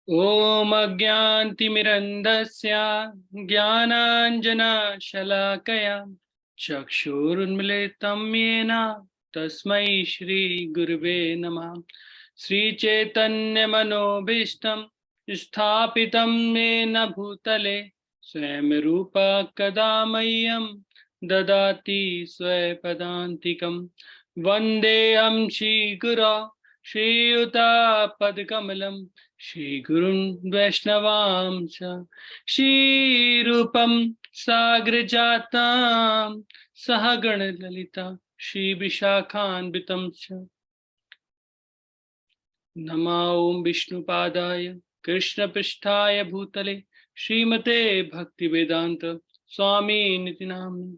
ओम अज्ञानतिमिरन्धस्य ज्ञानाञ्जनशलाकया चक्षुरुन्मिलितं येन तस्मै श्रीगुरुवे नमः। श्रीचैतन्यमनोभीष्टं स्थापितं येन भूतले स्वयं रूपा कदा मह्यं ददाति स्वपदान्तिकं। वन्देऽहं श्रीगुरो श्रीयुतापदकमलं श्रीगुरुन् वैष्णवांश्च श्रीरूपं साग्रजातां सहगणललिता श्रीविशाखान्वितं च। नमो ॐ विष्णुपादाय कृष्णपृष्ठाय भूतले श्रीमते भक्तिवेदान्त स्वामी निति नामिने।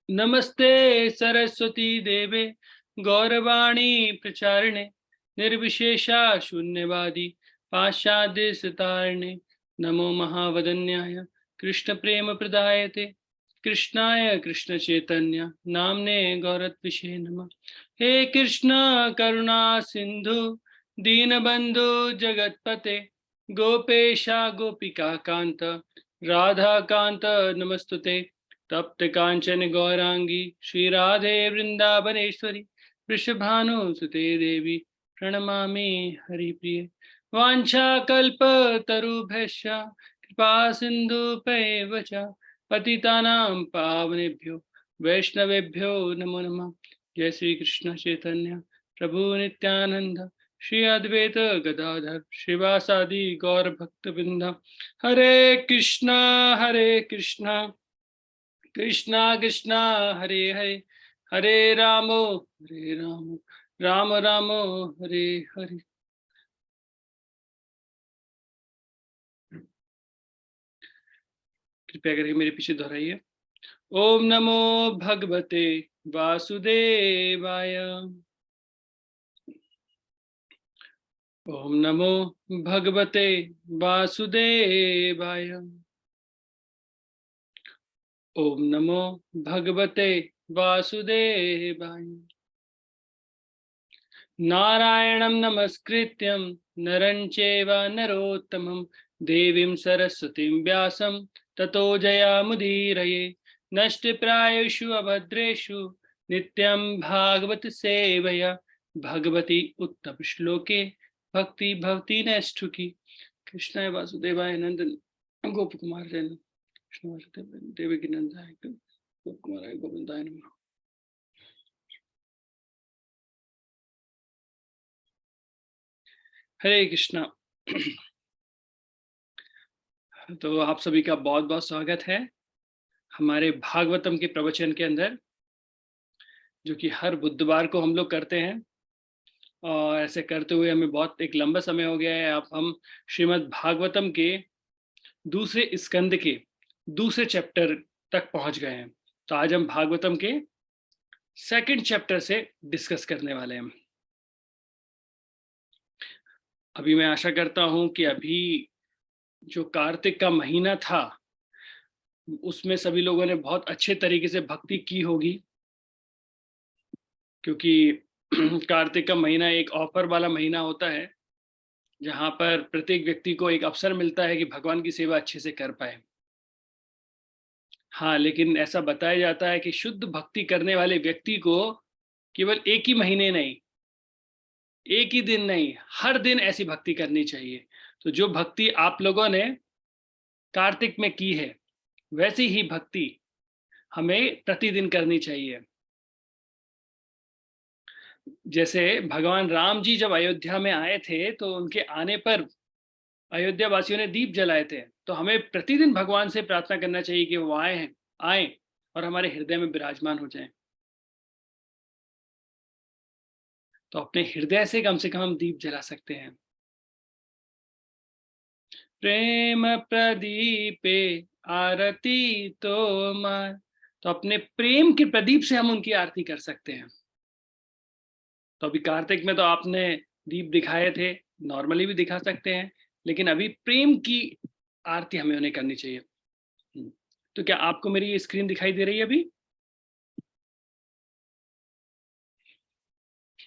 नमस्ते सरस्वती देवे गौरवाणी प्रचारिणे निर्विशेषा शून्यवादी पाश्चात्य सितारिणे। नमो महावदन्याय कृष्ण प्रेम प्रदायते कृष्णाय कृष्ण चैतन्य नामने गौरत्विषे नमः। हे कृष्ण करुणा सिंधु दीनबंधु जगतपते गोपेशा गोपिका कांत राधा कांत नमस्तुते। तप्त कांचन गौरांगी श्री राधे वृंदावनेश्वरी वृषभानुसुते देवी प्रणमामि हरिप्रिये। वाञ्छाकल्पतरुभ्यश्च कृपा सिन्धुभ्येव च पतितानां पावनेभ्यो वैष्णवेभ्यो नमो नमः। जय श्री कृष्ण चैतन्य प्रभु नित्यानंद श्री अद्वैत गदाधर श्रीवासादि गौर भक्तवृंद। हरे कृष्णा कृष्णा कृष्णा हरे हरे हरे राम राम राम हरे हरे। कृपया करके मेरे पीछे दोहराइए। ओम नमो भगवते वासुदेवाय। ओम नमो भगवते वासुदेवाय। ओम नमो भगवते वासुदेवाय। नारायणं नमस्कृत्यं नरं चैव नरोत्तमं देवीं सरस्वतीं व्यासं ततो जयामुदीरये। नष्टप्रायेषु अभद्रेषु नित्यं भागवत सेवया भगवती उत्तम श्लोके भक्ति भवती नैष्ठुकी। कृष्णाय वासुदेवाय नंदन गोप कुमार जन कृष्ण वासुदेव देवकी नंदनाय गोप कुमाराय गोविंदाय नमः। हरे कृष्णा। तो आप सभी का बहुत बहुत स्वागत है हमारे भागवतम के प्रवचन के अंदर, जो कि हर बुधवार को हम लोग करते हैं। और ऐसे करते हुए हमें बहुत एक लंबा समय हो गया है। अब हम श्रीमद् भागवतम के दूसरे स्कंद के दूसरे चैप्टर तक पहुंच गए हैं। तो आज हम भागवतम के सेकंड चैप्टर से डिस्कस करने वाले हैं। अभी मैं आशा करता हूं कि अभी जो कार्तिक का महीना था उसमें सभी लोगों ने बहुत अच्छे तरीके से भक्ति की होगी, क्योंकि कार्तिक का महीना एक ऑफर वाला महीना होता है जहां पर प्रत्येक व्यक्ति को एक अवसर मिलता है कि भगवान की सेवा अच्छे से कर पाए। हाँ, लेकिन ऐसा बताया जाता है कि शुद्ध भक्ति करने वाले व्यक्ति को केवल एक ही महीने नहीं, एक ही दिन नहीं, हर दिन ऐसी भक्ति करनी चाहिए। तो जो भक्ति आप लोगों ने कार्तिक में की है वैसी ही भक्ति हमें प्रतिदिन करनी चाहिए। जैसे भगवान राम जी जब अयोध्या में आए थे तो उनके आने पर अयोध्या वासियों ने दीप जलाए थे। तो हमें प्रतिदिन भगवान से प्रार्थना करना चाहिए कि वो आए और हमारे हृदय में विराजमान हो जाएं। तो अपने हृदय से कम हम दीप जला सकते हैं। प्रेम प्रदीपे आरती तो मार। तो अपने प्रेम के प्रदीप से हम उनकी आरती कर सकते हैं। तो अभी कार्तिक में तो आपने दीप दिखाए थे, नॉर्मली भी दिखा सकते हैं, लेकिन अभी प्रेम की आरती हमें उन्हें करनी चाहिए। तो क्या आपको मेरी ये स्क्रीन दिखाई दे रही है अभी?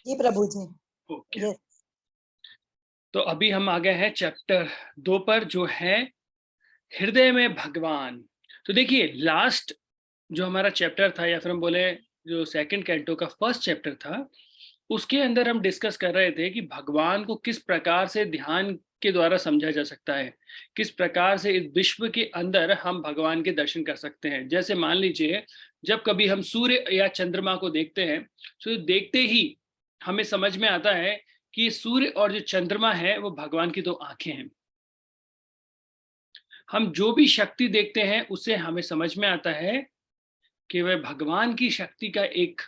जी प्रभु जी। ओके। यस। तो अभी हम आ गए हैं चैप्टर 2 पर, जो है हृदय में भगवान। तो देखिए, लास्ट जो हमारा चैप्टर था, या फिर हम बोले जो सेकंड कैंटो का फर्स्ट चैप्टर था, उसके अंदर हम डिस्कस कर रहे थे कि भगवान को किस प्रकार से ध्यान के द्वारा समझा जा सकता है, किस प्रकार से इस विश्व के अंदर हम भगवान के दर्शन कर सकते हैं। जैसे मान लीजिए, जब कभी हम सूर्य या चंद्रमा को देखते हैं, तो देखते ही हमें समझ में आता है कि सूर्य और जो चंद्रमा है वो भगवान की दो आंखें हैं। हम जो भी शक्ति देखते हैं उससे हमें समझ में आता है कि वह भगवान की शक्ति का एक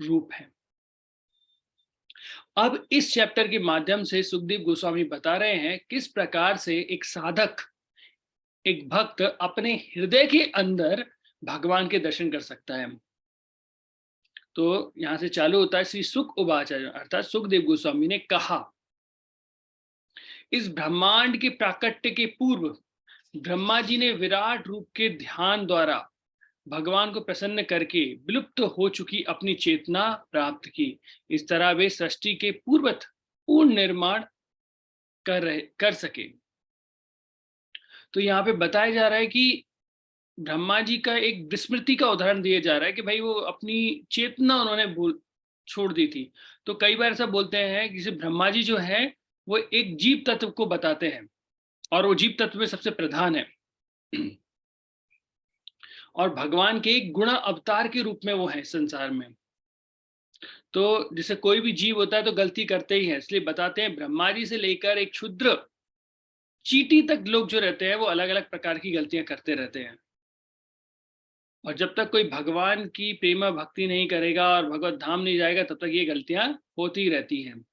रूप है। अब इस चैप्टर के माध्यम से सुखदेव गोस्वामी बता रहे हैं किस प्रकार से एक साधक, एक भक्त अपने हृदय के अंदर भगवान के दर्शन कर सकता है। तो यहां से चालू होता है, श्री सुख उवाच, अर्थात सुखदेव गोस्वामी ने कहा, इस ब्रह्मांड के प्राकट्य के पूर्व ब्रह्मा जी ने विराट रूप के ध्यान द्वारा भगवान को प्रसन्न करके विलुप्त हो चुकी अपनी चेतना प्राप्त की। इस तरह वे सृष्टि के पूर्वत पूर्ण निर्माण कर सके। तो यहाँ पे बताया जा रहा है कि ब्रह्मा जी का एक विस्मृति का उदाहरण दिया जा रहा है कि भाई वो अपनी चेतना उन्होंने भूल छोड़ दी थी। तो कई बार ऐसा बोलते हैं कि जैसे ब्रह्मा जी जो है वो एक जीव तत्व को बताते हैं, और वो जीव तत्व में सबसे प्रधान है और भगवान के एक गुण अवतार के रूप में वो है संसार में। तो जैसे कोई भी जीव होता है तो गलती करते ही है, इसलिए बताते हैं ब्रह्मा जी से लेकर एक क्षुद्र चींटी तक लोग जो रहते हैं वो अलग अलग प्रकार की गलतियां करते रहते हैं। और जब तक कोई भगवान की प्रेमा भक्ति नहीं करेगा और भगवत धाम नहीं जाएगा, तब तक ये गलतियां होती रहती हैं।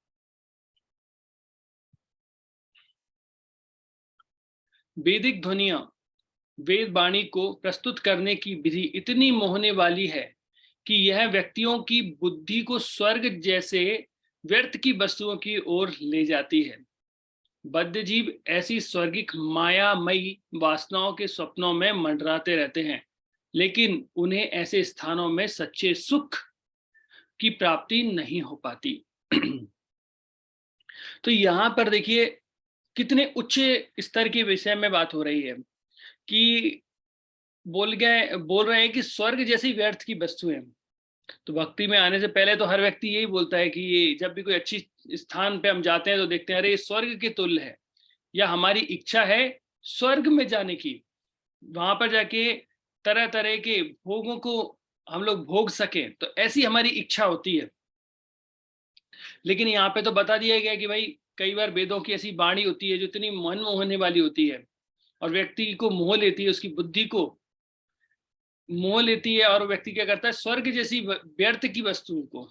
वैदिक ध्वनियां, वेद वाणी को प्रस्तुत करने की विधि इतनी मोहने वाली है कि यह व्यक्तियों की बुद्धि को स्वर्ग जैसे व्यर्थ की वस्तुओं की ओर ले जाती है। बद्ध जीव ऐसी स्वर्गिक मायामयी वासनाओं के स्वप्नों में मंडराते रहते हैं, लेकिन उन्हें ऐसे स्थानों में सच्चे सुख की प्राप्ति नहीं हो पाती। तो यहाँ पर देखिए कितने उच्च स्तर के विषय में बात हो रही है कि बोल रहे हैं कि स्वर्ग जैसी व्यर्थ की वस्तु है। तो भक्ति में आने से पहले तो हर व्यक्ति यही बोलता है कि ये जब भी कोई अच्छी स्थान पे हम जाते हैं तो देखते हैं अरे ये स्वर्ग के तुल्य है, या हमारी इच्छा है स्वर्ग में जाने की, वहां पर जाके तरह तरह के भोगों को हम लोग भोग सकें, तो ऐसी हमारी इच्छा होती है। लेकिन यहाँ पे तो बता दिया गया कि भाई कई बार वेदों की ऐसी वाणी होती है जो इतनी मन मोहने वाली होती है और व्यक्ति को मोह लेती है, उसकी बुद्धि को मोह लेती है, और व्यक्ति क्या करता है स्वर्ग जैसी व्यर्थ की वस्तुओं को।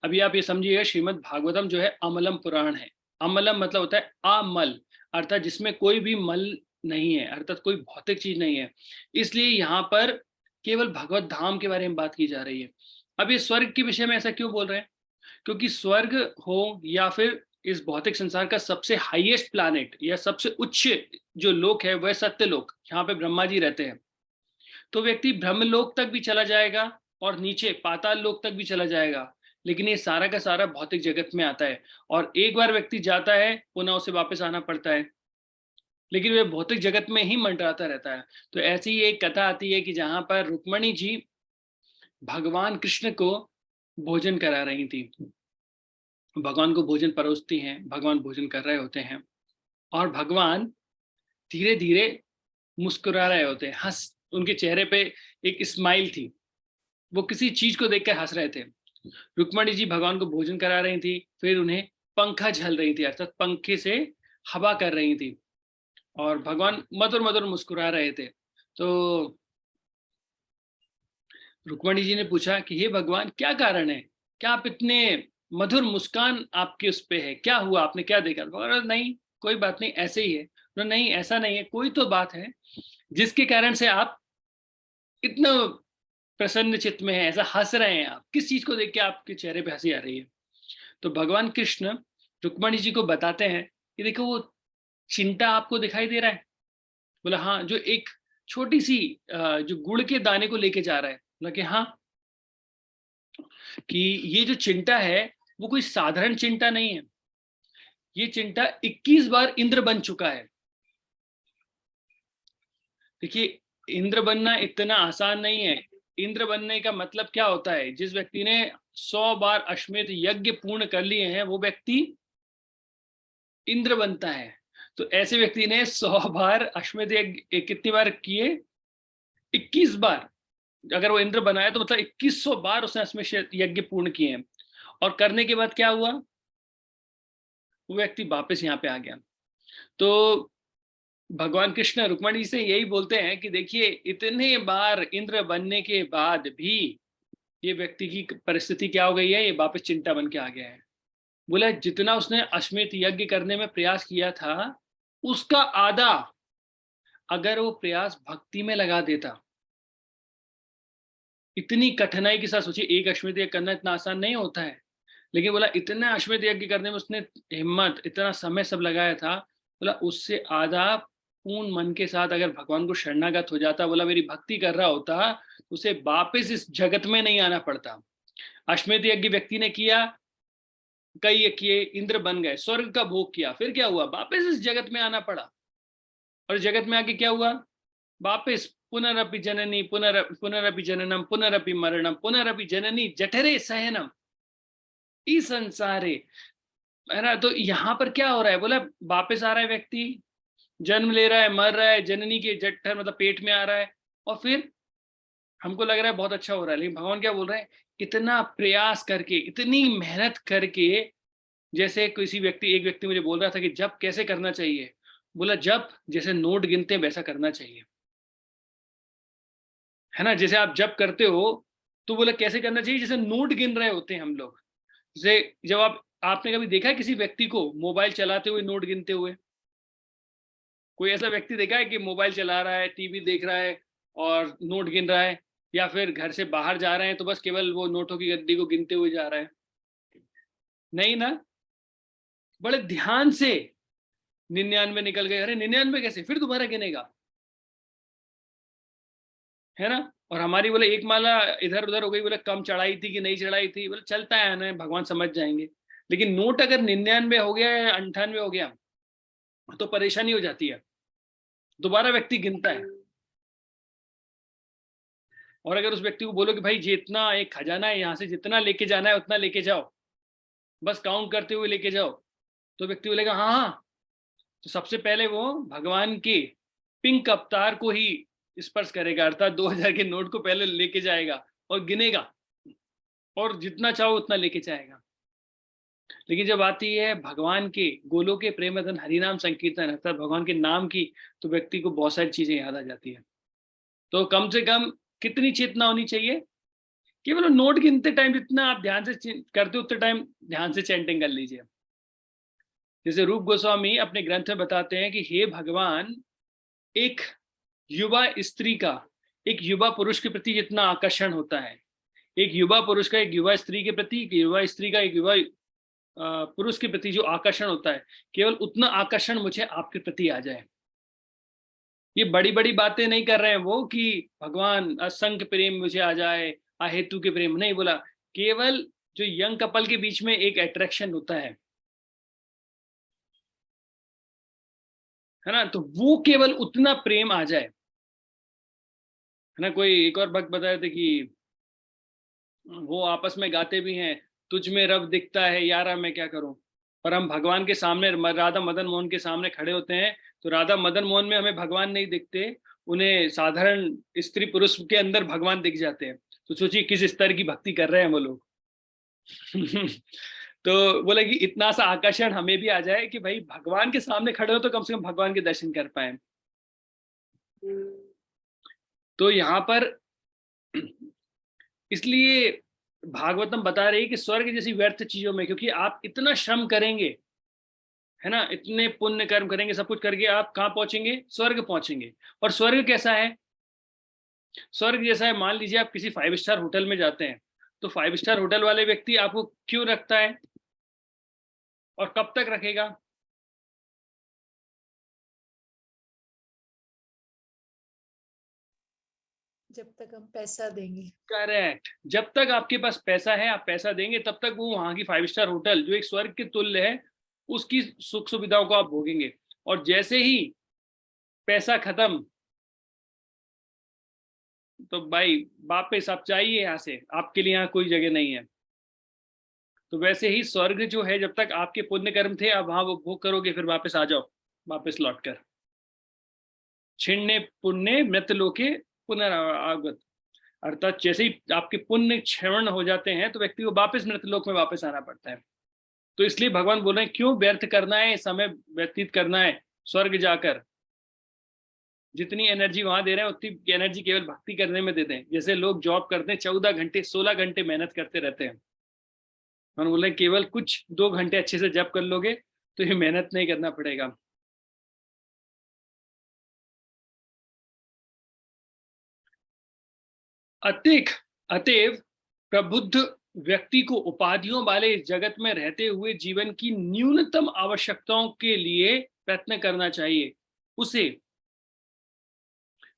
अभी आप ये समझिएगा, श्रीमद् भागवतम जो है अमलम पुराण है। अमलम मतलब होता है अमल, अर्थात जिसमें कोई भी मल नहीं है, अर्थात कोई भौतिक चीज नहीं है। इसलिए यहाँ पर केवल भगवत धाम के बारे में बात की जा रही है। अब ये स्वर्ग के विषय में ऐसा क्यों बोल रहे हैं? क्योंकि स्वर्ग हो या फिर इस भौतिक संसार का सबसे हाईएस्ट प्लैनेट या सबसे उच्च जो लोक है वह सत्य लोक, यहाँ पे ब्रह्मा जी रहते हैं। तो व्यक्ति ब्रह्मलोक तक भी चला जाएगा और नीचे पाताल लोक तक भी चला जाएगा, लेकिन ये सारा का सारा भौतिक जगत में आता है। और एक बार व्यक्ति जाता है पुनः उसे वापस आना पड़ता है, लेकिन वह भौतिक जगत में ही मंडराता रहता है। तो ऐसी ही एक कथा आती है कि जहां पर रुक्मणी जी भगवान कृष्ण को भोजन करा रही थी। भगवान को भोजन परोसती हैं, भगवान भोजन कर रहे होते हैं और भगवान धीरे धीरे मुस्कुरा रहे होते हैं, हंस, उनके चेहरे पे एक स्माइल थी, वो किसी चीज को देखकर हंस रहे थे। रुक्मणी जी भगवान को भोजन करा रही थी, फिर उन्हें पंखा झल रही थी, अर्थात पंखे से हवा कर रही थी, और भगवान मधुर मधुर मुस्कुरा रहे थे। तो रुक्मणी जी ने पूछा कि हे भगवान, क्या कारण है, क्या आप इतने मधुर मुस्कान आपके उस पे है, क्या हुआ, आपने क्या देखा? भगवान नहीं, कोई बात नहीं, ऐसे ही है। नहीं, ऐसा नहीं है, कोई तो बात है जिसके कारण से आप इतना प्रसन्न चित्त में है, ऐसा हंस रहे हैं, आप किस चीज को देख के आपके चेहरे पे हंसी आ रही है? तो भगवान कृष्ण रुक्मणी जी को बताते हैं कि देखो वो चिंटा आपको दिखाई दे रहा है? बोला हाँ। जो एक छोटी सी जो गुड़ के दाने को लेके जा रहा है? बोला कि हाँ। कि ये जो चिंटा है वो कोई साधारण चिंटा नहीं है, ये चिंटा 21 बार इंद्र बन चुका है। देखिए, इंद्र बनना इतना आसान नहीं है। इंद्र बनने का मतलब क्या होता है? जिस व्यक्ति ने 100 बार अश्वमेध यज्ञ पूर्ण कर लिए हैं, वो व्यक्ति इंद्र बनता है। तो ऐसे व्यक्ति ने 100 बार अश्वमेध यज्ञ कितनी बार किए? 21 बार। अगर वो इंद्र बना है तो मतलब 2100 बार उसने अश्वमेध यज्ञ पूर्ण किए हैं। और करने के बाद क्या हुआ? वो व्यक्ति वापस यहाँ पे आ गया। तो भगवान कृष्ण रुक्मणी से यही बोलते हैं कि देखिए, इतने बार इंद्र बनने के बाद भी ये व्यक्ति की परिस्थिति क्या हो गई है? ये वापस चिंता बन के आ गया है। बोला जितना उसने अश्वमेध यज्ञ करने में प्रयास किया था, उसका आधा अगर वो प्रयास भक्ति में लगा देता। इतनी कठिनाई के साथ सोचिए, एक अश्वमेध यज्ञ करना इतना आसान नहीं होता है। लेकिन बोला इतना अश्वमेध यज्ञ करने में उसने हिम्मत, इतना समय सब लगाया था। बोला उससे आधा पूर्ण मन के साथ अगर भगवान को शरणागत हो जाता, बोला मेरी भक्ति कर रहा होता, उसे वापस इस जगत में नहीं आना पड़ता। अश्वमेध यज्ञ व्यक्ति ने किया, कई किए, इंद्र बन गए, स्वर्ग का भोग किया, फिर क्या हुआ? वापस इस जगत में आना पड़ा। और जगत में आके क्या हुआ? वापस पुनरपि जननी पुनरपि जननम पुनरपि मरणम पुनरपि जननी जठरे सहनम ई संसारे। है ना? तो यहाँ पर क्या हो रहा है? बोला वापस आ रहा है व्यक्ति, जन्म ले रहा है, मर रहा है, जननी के जठर मतलब पेट में आ रहा है, और फिर हमको लग रहा है बहुत अच्छा हो रहा है। लेकिन भगवान क्या बोल रहे हैं? इतना प्रयास करके, इतनी मेहनत करके, जैसे किसी व्यक्ति, एक व्यक्ति मुझे बोल रहा था कि जप कैसे करना चाहिए। बोला जप जैसे नोट गिनते हैं वैसा करना चाहिए। है ना? जैसे आप जप करते हो, तो बोला कैसे करना चाहिए? जैसे नोट गिन रहे होते हैं हम लोग। जैसे जब आपने कभी देखा है किसी व्यक्ति को मोबाइल चलाते हुए नोट गिनते हुए? कोई ऐसा व्यक्ति देखा है कि मोबाइल चला रहा है, टीवी देख रहा है और नोट गिन रहा है? या फिर घर से बाहर जा रहे हैं तो बस केवल वो नोटों की गड्डी को गिनते हुए जा रहा है? नहीं ना? बड़े ध्यान से 99 निकल गए, अरे 99 कैसे, फिर दोबारा गिनेगा। है ना? और हमारी बोले एक माला इधर उधर हो गई, बोले कम चढ़ाई थी कि नहीं चढ़ाई थी, बोले चलता है ना, भगवान समझ जाएंगे। लेकिन नोट अगर 99 हो गया या 98 हो गया तो परेशानी हो जाती है, दोबारा व्यक्ति गिनता है। और अगर उस व्यक्ति को बोलो कि भाई जितना एक खजाना है, यहाँ से जितना लेके जाना है उतना लेके जाओ, बस काउंट करते हुए लेके जाओ, तो व्यक्ति बोलेगा हाँ हाँ। तो सबसे पहले वो भगवान के पिंक अवतार को ही स्पर्श करेगा, अर्थात 2000 के नोट को पहले लेके जाएगा और गिनेगा, और जितना चाहो उतना लेके जाएगा। लेकिन जब आती है भगवान के गोलों के प्रेमधन हरिनाम संकीर्तन, अर्थात भगवान के नाम की, तो व्यक्ति को बहुत सारी चीजें याद आ जाती है। तो कम से कम कितनी चेतना होनी चाहिए? केवल नोट गिनते टाइम जितना आप ध्यान से करते हो उतने टाइम ध्यान से चैंटिंग कर लीजिए। जैसे रूप गोस्वामी अपने ग्रंथ में बताते हैं कि हे भगवान, एक युवा स्त्री का एक युवा पुरुष के प्रति जितना आकर्षण होता है, एक युवा पुरुष का एक युवा स्त्री के प्रति, एक युवा स्त्री का एक युवा पुरुष के प्रति जो आकर्षण होता है, केवल उतना आकर्षण मुझे आपके प्रति आ जाए। ये बड़ी बड़ी बातें नहीं कर रहे हैं वो कि भगवान असंख्य प्रेम मुझे आ जाए, अहेतु के प्रेम नहीं बोला। केवल जो यंग कपल के बीच में एक अट्रैक्शन होता है ना, तो वो केवल उतना प्रेम आ जाए। है ना? कोई एक और भक्त बताए थे कि वो आपस में गाते भी हैं, तुझ में रब दिखता है यारा मैं क्या करूं। पर हम भगवान के सामने, राधा मदन मोहन के सामने खड़े होते हैं, तो राधा मदन मोहन में हमें भगवान नहीं दिखते, उन्हें साधारण स्त्री पुरुष के अंदर भगवान दिख जाते हैं। तो सोचिए किस स्तर की भक्ति कर रहे हैं वो लोग। तो बोले कि इतना सा आकर्षण हमें भी आ जाए कि भाई भगवान के सामने खड़े हो तो कम से कम भगवान के दर्शन कर पाए। तो यहाँ पर इसलिए भागवतम बता रही है कि स्वर्ग जैसी व्यर्थ चीजों में, क्योंकि आप इतना श्रम करेंगे, है ना, इतने पुण्य कर्म करेंगे, सब कुछ करके आप कहाँ पहुंचेंगे? स्वर्ग पहुंचेंगे। और स्वर्ग कैसा है? स्वर्ग जैसा है, मान लीजिए आप किसी 5 स्टार होटल में जाते हैं, तो 5 स्टार होटल वाले व्यक्ति आपको क्यों रखता है और कब तक रखेगा? जब तक हम पैसा देंगे। करेक्ट। जब तक आपके पास पैसा है, आप पैसा देंगे, तब तक वो वहां की 5 स्टार होटल जो एक स्वर्ग के तुल्य है उसकी सुख सुविधाओं को आप भोगेंगे। और जैसे ही पैसा खत्म, तो भाई वापस आप चाहिए यहाँ से, आपके लिए यहाँ कोई जगह नहीं है। तो वैसे ही स्वर्ग जो है, जब तक आपके पुण्य कर्म थे, आप वहां वो भोग करोगे, फिर वापस आ जाओ, वापस लौट कर। छिन्ने पुण्य मृत लोके पुनरागत, अर्थात जैसे ही आपके पुण्य क्षरण हो जाते हैं, तो व्यक्ति को वापस मृत लोक में वापस आना पड़ता है। तो इसलिए भगवान बोल रहे हैं, क्यों व्यर्थ करना है, समय व्यतीत करना है स्वर्ग जाकर। जितनी एनर्जी वहां दे रहे हैं, उतनी एनर्जी केवल भक्ति करने में देते हैं। जैसे लोग जॉब करते हैं, 14 घंटे 16 घंटे मेहनत करते रहते हैं, हम बोल रहे हैं केवल कुछ 2 घंटे अच्छे से जप कर लोगे तो ये मेहनत नहीं करना पड़ेगा। अतएव प्रबुद्ध व्यक्ति को उपाधियों वाले जगत में रहते हुए जीवन की न्यूनतम आवश्यकताओं के लिए प्रयत्न करना चाहिए। उसे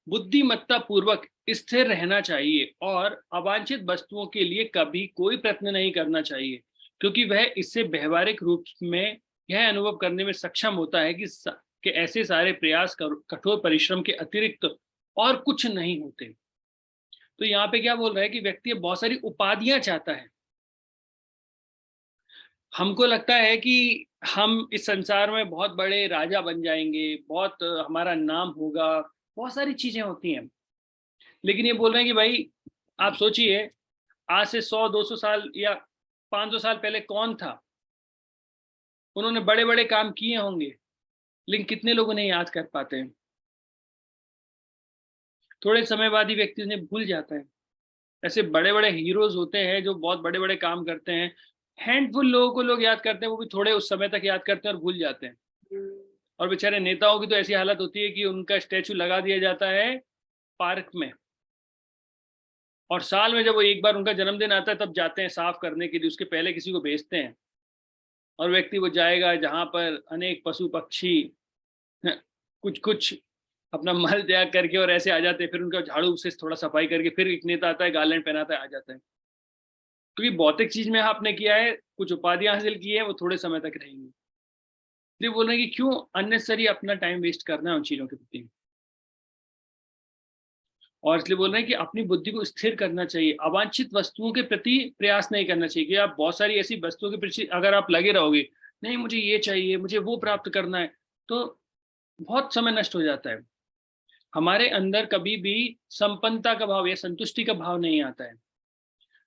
बुद्धिमत्ता पूर्वक स्थिर रहना चाहिए और अवांछित वस्तुओं के लिए कभी कोई प्रयत्न नहीं करना चाहिए, क्योंकि वह इससे व्यवहारिक रूप में यह अनुभव करने में सक्षम होता है कि ऐसे सारे प्रयास कठोर परिश्रम के अतिरिक्त और कुछ नहीं होते। तो यहाँ पे क्या बोल रहा है कि व्यक्ति बहुत सारी उपाधियां चाहता है। हमको लगता है कि हम इस संसार में बहुत बड़े राजा बन जाएंगे, बहुत हमारा नाम होगा, बहुत सारी चीजें होती हैं। लेकिन ये बोल रहे हैं कि भाई आप सोचिए, आज से 100-200 साल या 500 साल पहले कौन था? उन्होंने बड़े बड़े काम किए होंगे, लेकिन कितने लोग उन्हें याद कर पाते हैं? थोड़े समय बाद ही व्यक्ति उन्हें भूल जाता है। ऐसे बड़े बड़े हीरोज होते हैं जो बहुत बड़े बड़े काम करते हैं, हैंडफुल लोगों को लोग याद करते हैं, वो भी थोड़े उस समय तक याद करते हैं और भूल जाते हैं। और बेचारे नेताओं की तो ऐसी हालत होती है कि उनका स्टैचू लगा दिया जाता है पार्क में, और साल में जब वो एक बार उनका जन्मदिन आता है तब जाते हैं साफ करने के लिए, उसके पहले किसी को भेजते हैं। और व्यक्ति वो जाएगा जहां पर अनेक पशु पक्षी कुछ कुछ अपना मल त्याग करके और ऐसे आ जाते हैं, फिर उनका झाड़ू से थोड़ा सफाई करके फिर एक नेता आता है, गार्लैंड पहनाता है, आ जाता है। क्योंकि भौतिक चीज में आपने किया है, कुछ उपाधियां हासिल की है, वो थोड़े समय तक रहेंगी। इसलिए बोल रहे हैं कि क्यों अननेसेसरी अपना टाइम वेस्ट करना है उन चीजों के प्रति। और इसलिए बोल रहे हैं कि अपनी बुद्धि को स्थिर करना चाहिए, अवांछित वस्तुओं के प्रति प्रयास नहीं करना चाहिए। कि आप बहुत सारी ऐसी वस्तुओं के प्रति अगर आप लगे रहोगे, नहीं मुझे ये चाहिए, मुझे वो प्राप्त करना है, तो बहुत समय नष्ट हो जाता है। हमारे अंदर कभी भी संपन्नता का भाव या संतुष्टि का भाव नहीं आता है।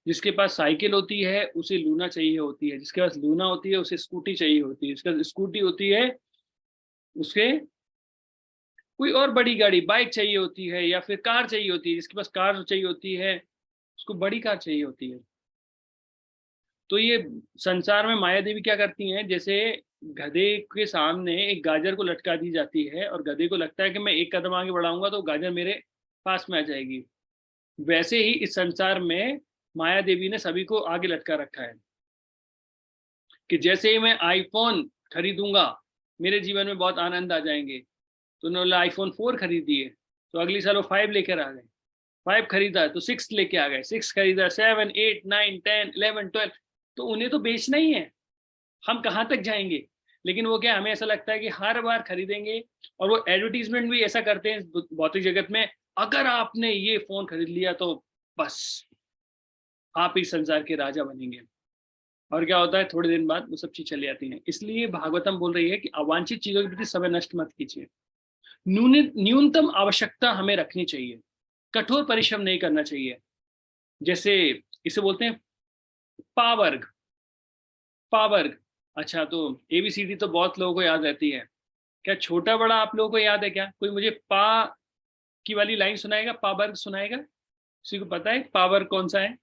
जिसके पास साइकिल होती है उसे लूना चाहिए होती है, जिसके पास लूना होती है उसे स्कूटी चाहिए होती है, जिसके पास स्कूटी होती है उसे कोई और बड़ी गाड़ी बाइक चाहिए होती है, या फिर कार चाहिए होती है, जिसके पास कार चाहिए होती है उसको बड़ी कार चाहिए होती है। तो ये संसार में माया देवी क्या करती हैं, जैसे गधे के सामने एक गाजर को लटका दी जाती है और गधे को लगता है कि मैं एक कदम आगे बढ़ाऊंगा तो गाजर मेरे पास में आ जाएगी। वैसे ही इस संसार में माया देवी ने सभी को आगे लटका रखा है कि जैसे ही मैं आईफोन खरीदूंगा मेरे जीवन में बहुत आनंद आ जाएंगे। तो उन्होंने आईफोन 4 खरीद दिए, तो अगली साल वो 5 लेकर आ गए। 5 खरीदा तो 6 लेके आ गए, 6 खरीदा 7 8 9 10 11 12। तो उन्हें तो बेचना ही है, हम कहाँ तक जाएंगे? लेकिन वो क्या, हमें ऐसा लगता है कि हर बार खरीदेंगे। और वो एडवर्टीजमेंट भी ऐसा करते हैं भौतिक जगत में, अगर आपने ये फोन खरीद लिया तो बस आप इस संसार के राजा बनेंगे। और क्या होता है, थोड़े दिन बाद वो सब चीज चली जाती हैं। इसलिए भागवतम बोल रही है कि अवांछित चीजों के प्रति समय नष्ट मत कीजिए, न्यूनतम आवश्यकता हमें रखनी चाहिए, कठोर परिश्रम नहीं करना चाहिए। जैसे इसे बोलते हैं पावर्ग। पावर्ग, अच्छा तो एबीसीडी तो बहुत लोगों को याद रहती है, क्या छोटा बड़ा आप लोगों को याद है क्या? कोई मुझे पा की वाली लाइन सुनाएगा, पावर्ग सुनाएगा? किसी को पता है पावर्ग कौन सा है?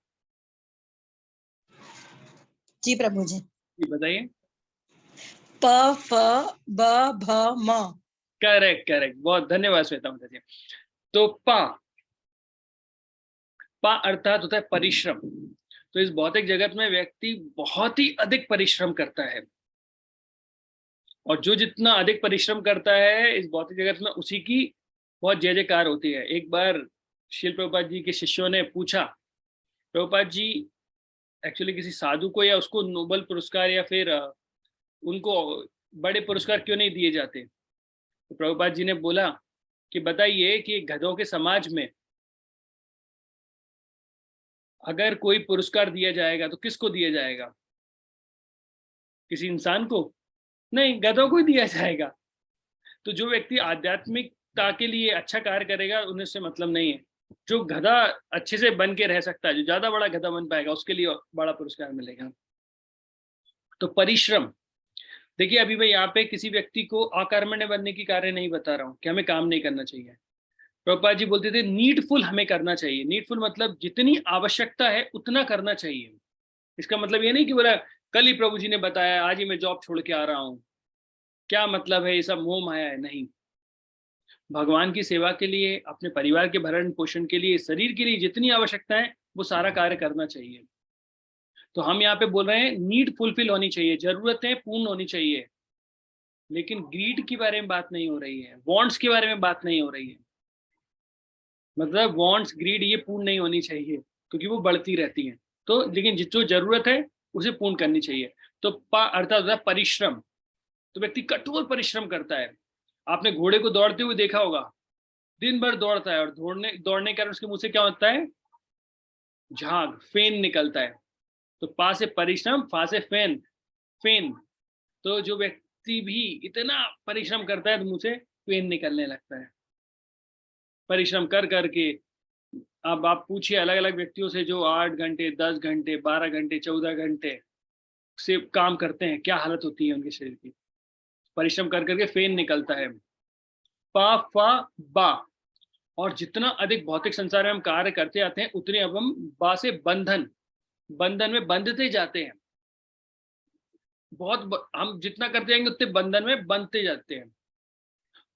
जी प्रभु जी। बताइए। प फ ब भ म। करेक्ट करेक्ट, बहुत धन्यवाद श्वेता माता जी। तो पा अर्थात होता है परिश्रम। तो इस भौतिक जगत में व्यक्ति बहुत ही अधिक परिश्रम करता है, और जो जितना अधिक परिश्रम करता है इस भौतिक जगत में उसी की बहुत जय जयकार होती है। एक बार श्रील प्रभुपाद जी के शिष्यों ने पूछा, प्रभुपाद जी एक्चुअली किसी साधु को या उसको नोबेल पुरस्कार या फिर उनको बड़े पुरस्कार क्यों नहीं दिए जाते? तो प्रभुपाद जी ने बोला कि बताइए कि गधों के समाज में अगर कोई पुरस्कार दिया जाएगा तो किसको दिया जाएगा? किसी इंसान को? नहीं, गधों को ही दिया जाएगा। तो जो व्यक्ति आध्यात्मिकता के लिए अच्छा कार्य करेगा, उन्हें से मतलब नहीं है। जो गधा अच्छे से बन के रह सकता है, जो ज्यादा बड़ा गधा बन पाएगा, उसके लिए बड़ा पुरस्कार मिलेगा। तो परिश्रम, देखिए अभी मैं यहाँ पे किसी व्यक्ति को अकर्मण्य बनने की कार्य नहीं बता रहा हूँ कि हमें काम नहीं करना चाहिए। प्रभुपाद जी बोलते थे नीडफुल हमें करना चाहिए। नीडफुल मतलब जितनी आवश्यकता है उतना करना चाहिए। इसका मतलब ये नहीं कि बोला कल ही प्रभु जी ने बताया, आज ही मैं जॉब छोड़ के आ रहा हूँ, क्या मतलब है, ये सब मोह माया है। नहीं, भगवान की सेवा के लिए, अपने परिवार के भरण पोषण के लिए, शरीर के लिए जितनी आवश्यकता है वो सारा कार्य करना चाहिए। तो हम यहाँ पे बोल रहे हैं नीड फुलफिल होनी चाहिए, जरूरतें पूर्ण होनी चाहिए, लेकिन ग्रीड के बारे में बात नहीं हो रही है, वांट्स के बारे में बात नहीं हो रही है। मतलब वांट्स ग्रीड ये पूर्ण नहीं होनी चाहिए, क्योंकि वो बढ़ती रहती हैं। तो लेकिन जो जरूरत है उसे पूर्ण करनी चाहिए। तो पा अर्थात होता है परिश्रम। तो व्यक्ति कठोर परिश्रम करता है। आपने घोड़े को दौड़ते हुए देखा होगा, दिन भर दौड़ता है, और दौड़ने दौड़ने के कारण उसके मुंह से क्या होता है? झाग, फेन निकलता है। तो पा से परिश्रम, फा से फेन, फेन। तो जो व्यक्ति भी इतना परिश्रम करता है तो मुंह से फेन निकलने लगता है, परिश्रम कर करके। अब आप पूछिए अलग अलग व्यक्तियों से जो 8 घंटे, 10 घंटे, 12 घंटे, 14 घंटे से काम करते हैं, क्या हालत होती है उनके शरीर की। परिश्रम कर करके फेन निकलता है। पा फा बा। और जितना अधिक भौतिक संसार में हम कार्य करते आते हैं, उतने अब हम बा से बंधन, बंधन में बंधते जाते हैं। हम जितना करते जाएंगे उतने बंधन में बंधते जाते हैं।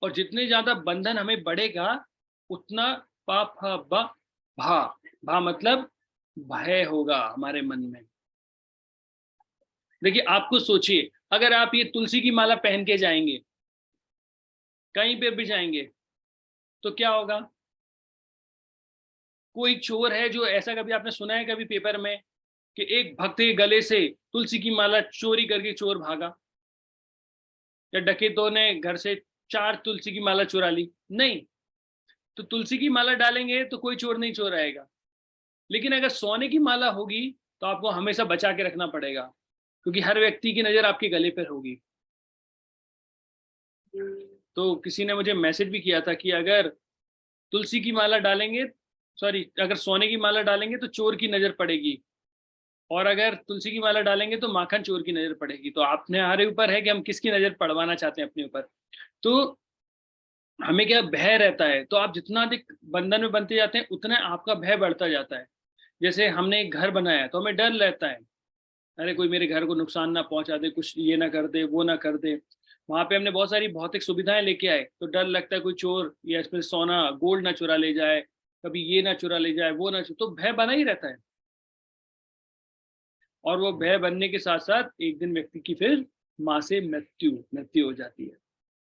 और जितने ज्यादा बंधन हमें बढ़ेगा, उतना पा फा बा भा, भा मतलब भय होगा हमारे मन में। देखिए आपको सोचिए, अगर आप ये तुलसी की माला पहन के जाएंगे, कहीं पे भी जाएंगे, तो क्या होगा? कोई चोर है जो, ऐसा कभी आपने सुना है कभी पेपर में कि एक भक्त के गले से तुलसी की माला चोरी करके चोर भागा, या डकैतों ने घर से 4 तुलसी की माला चुरा ली? नहीं। तो तुलसी की माला डालेंगे तो कोई चोर नहीं चोराएगा। लेकिन अगर सोने की माला होगी तो आपको हमेशा बचा के रखना पड़ेगा, क्योंकि हर व्यक्ति की नजर आपके गले पर होगी। तो किसी ने मुझे मैसेज भी किया था कि अगर तुलसी की माला डालेंगे, सॉरी, अगर सोने की माला डालेंगे तो चोर की नजर पड़ेगी, और अगर तुलसी की माला डालेंगे तो माखन चोर की नजर पड़ेगी। तो आपने हमारे ऊपर है कि हम किसकी नजर पड़वाना चाहते हैं अपने ऊपर। तो हमें क्या भय रहता है, तो आप जितना अधिक बंधन में बनते जाते हैं उतना आपका भय बढ़ता जाता है। जैसे हमने एक घर बनाया तो हमें डर रहता है, अरे कोई मेरे घर को नुकसान ना पहुंचा दे, कुछ ये ना कर दे, वो ना कर दे। वहां पे हमने बहुत सारी भौतिक सुविधाएं लेके आए, तो डर लगता है कोई चोर या इसमें सोना गोल्ड ना चुरा ले जाए, कभी ये ना चुरा ले जाए, वो ना तो भय बना ही रहता है। और वो भय बनने के साथ साथ एक दिन व्यक्ति की फिर मां से मृत्यु मृत्यु हो जाती है।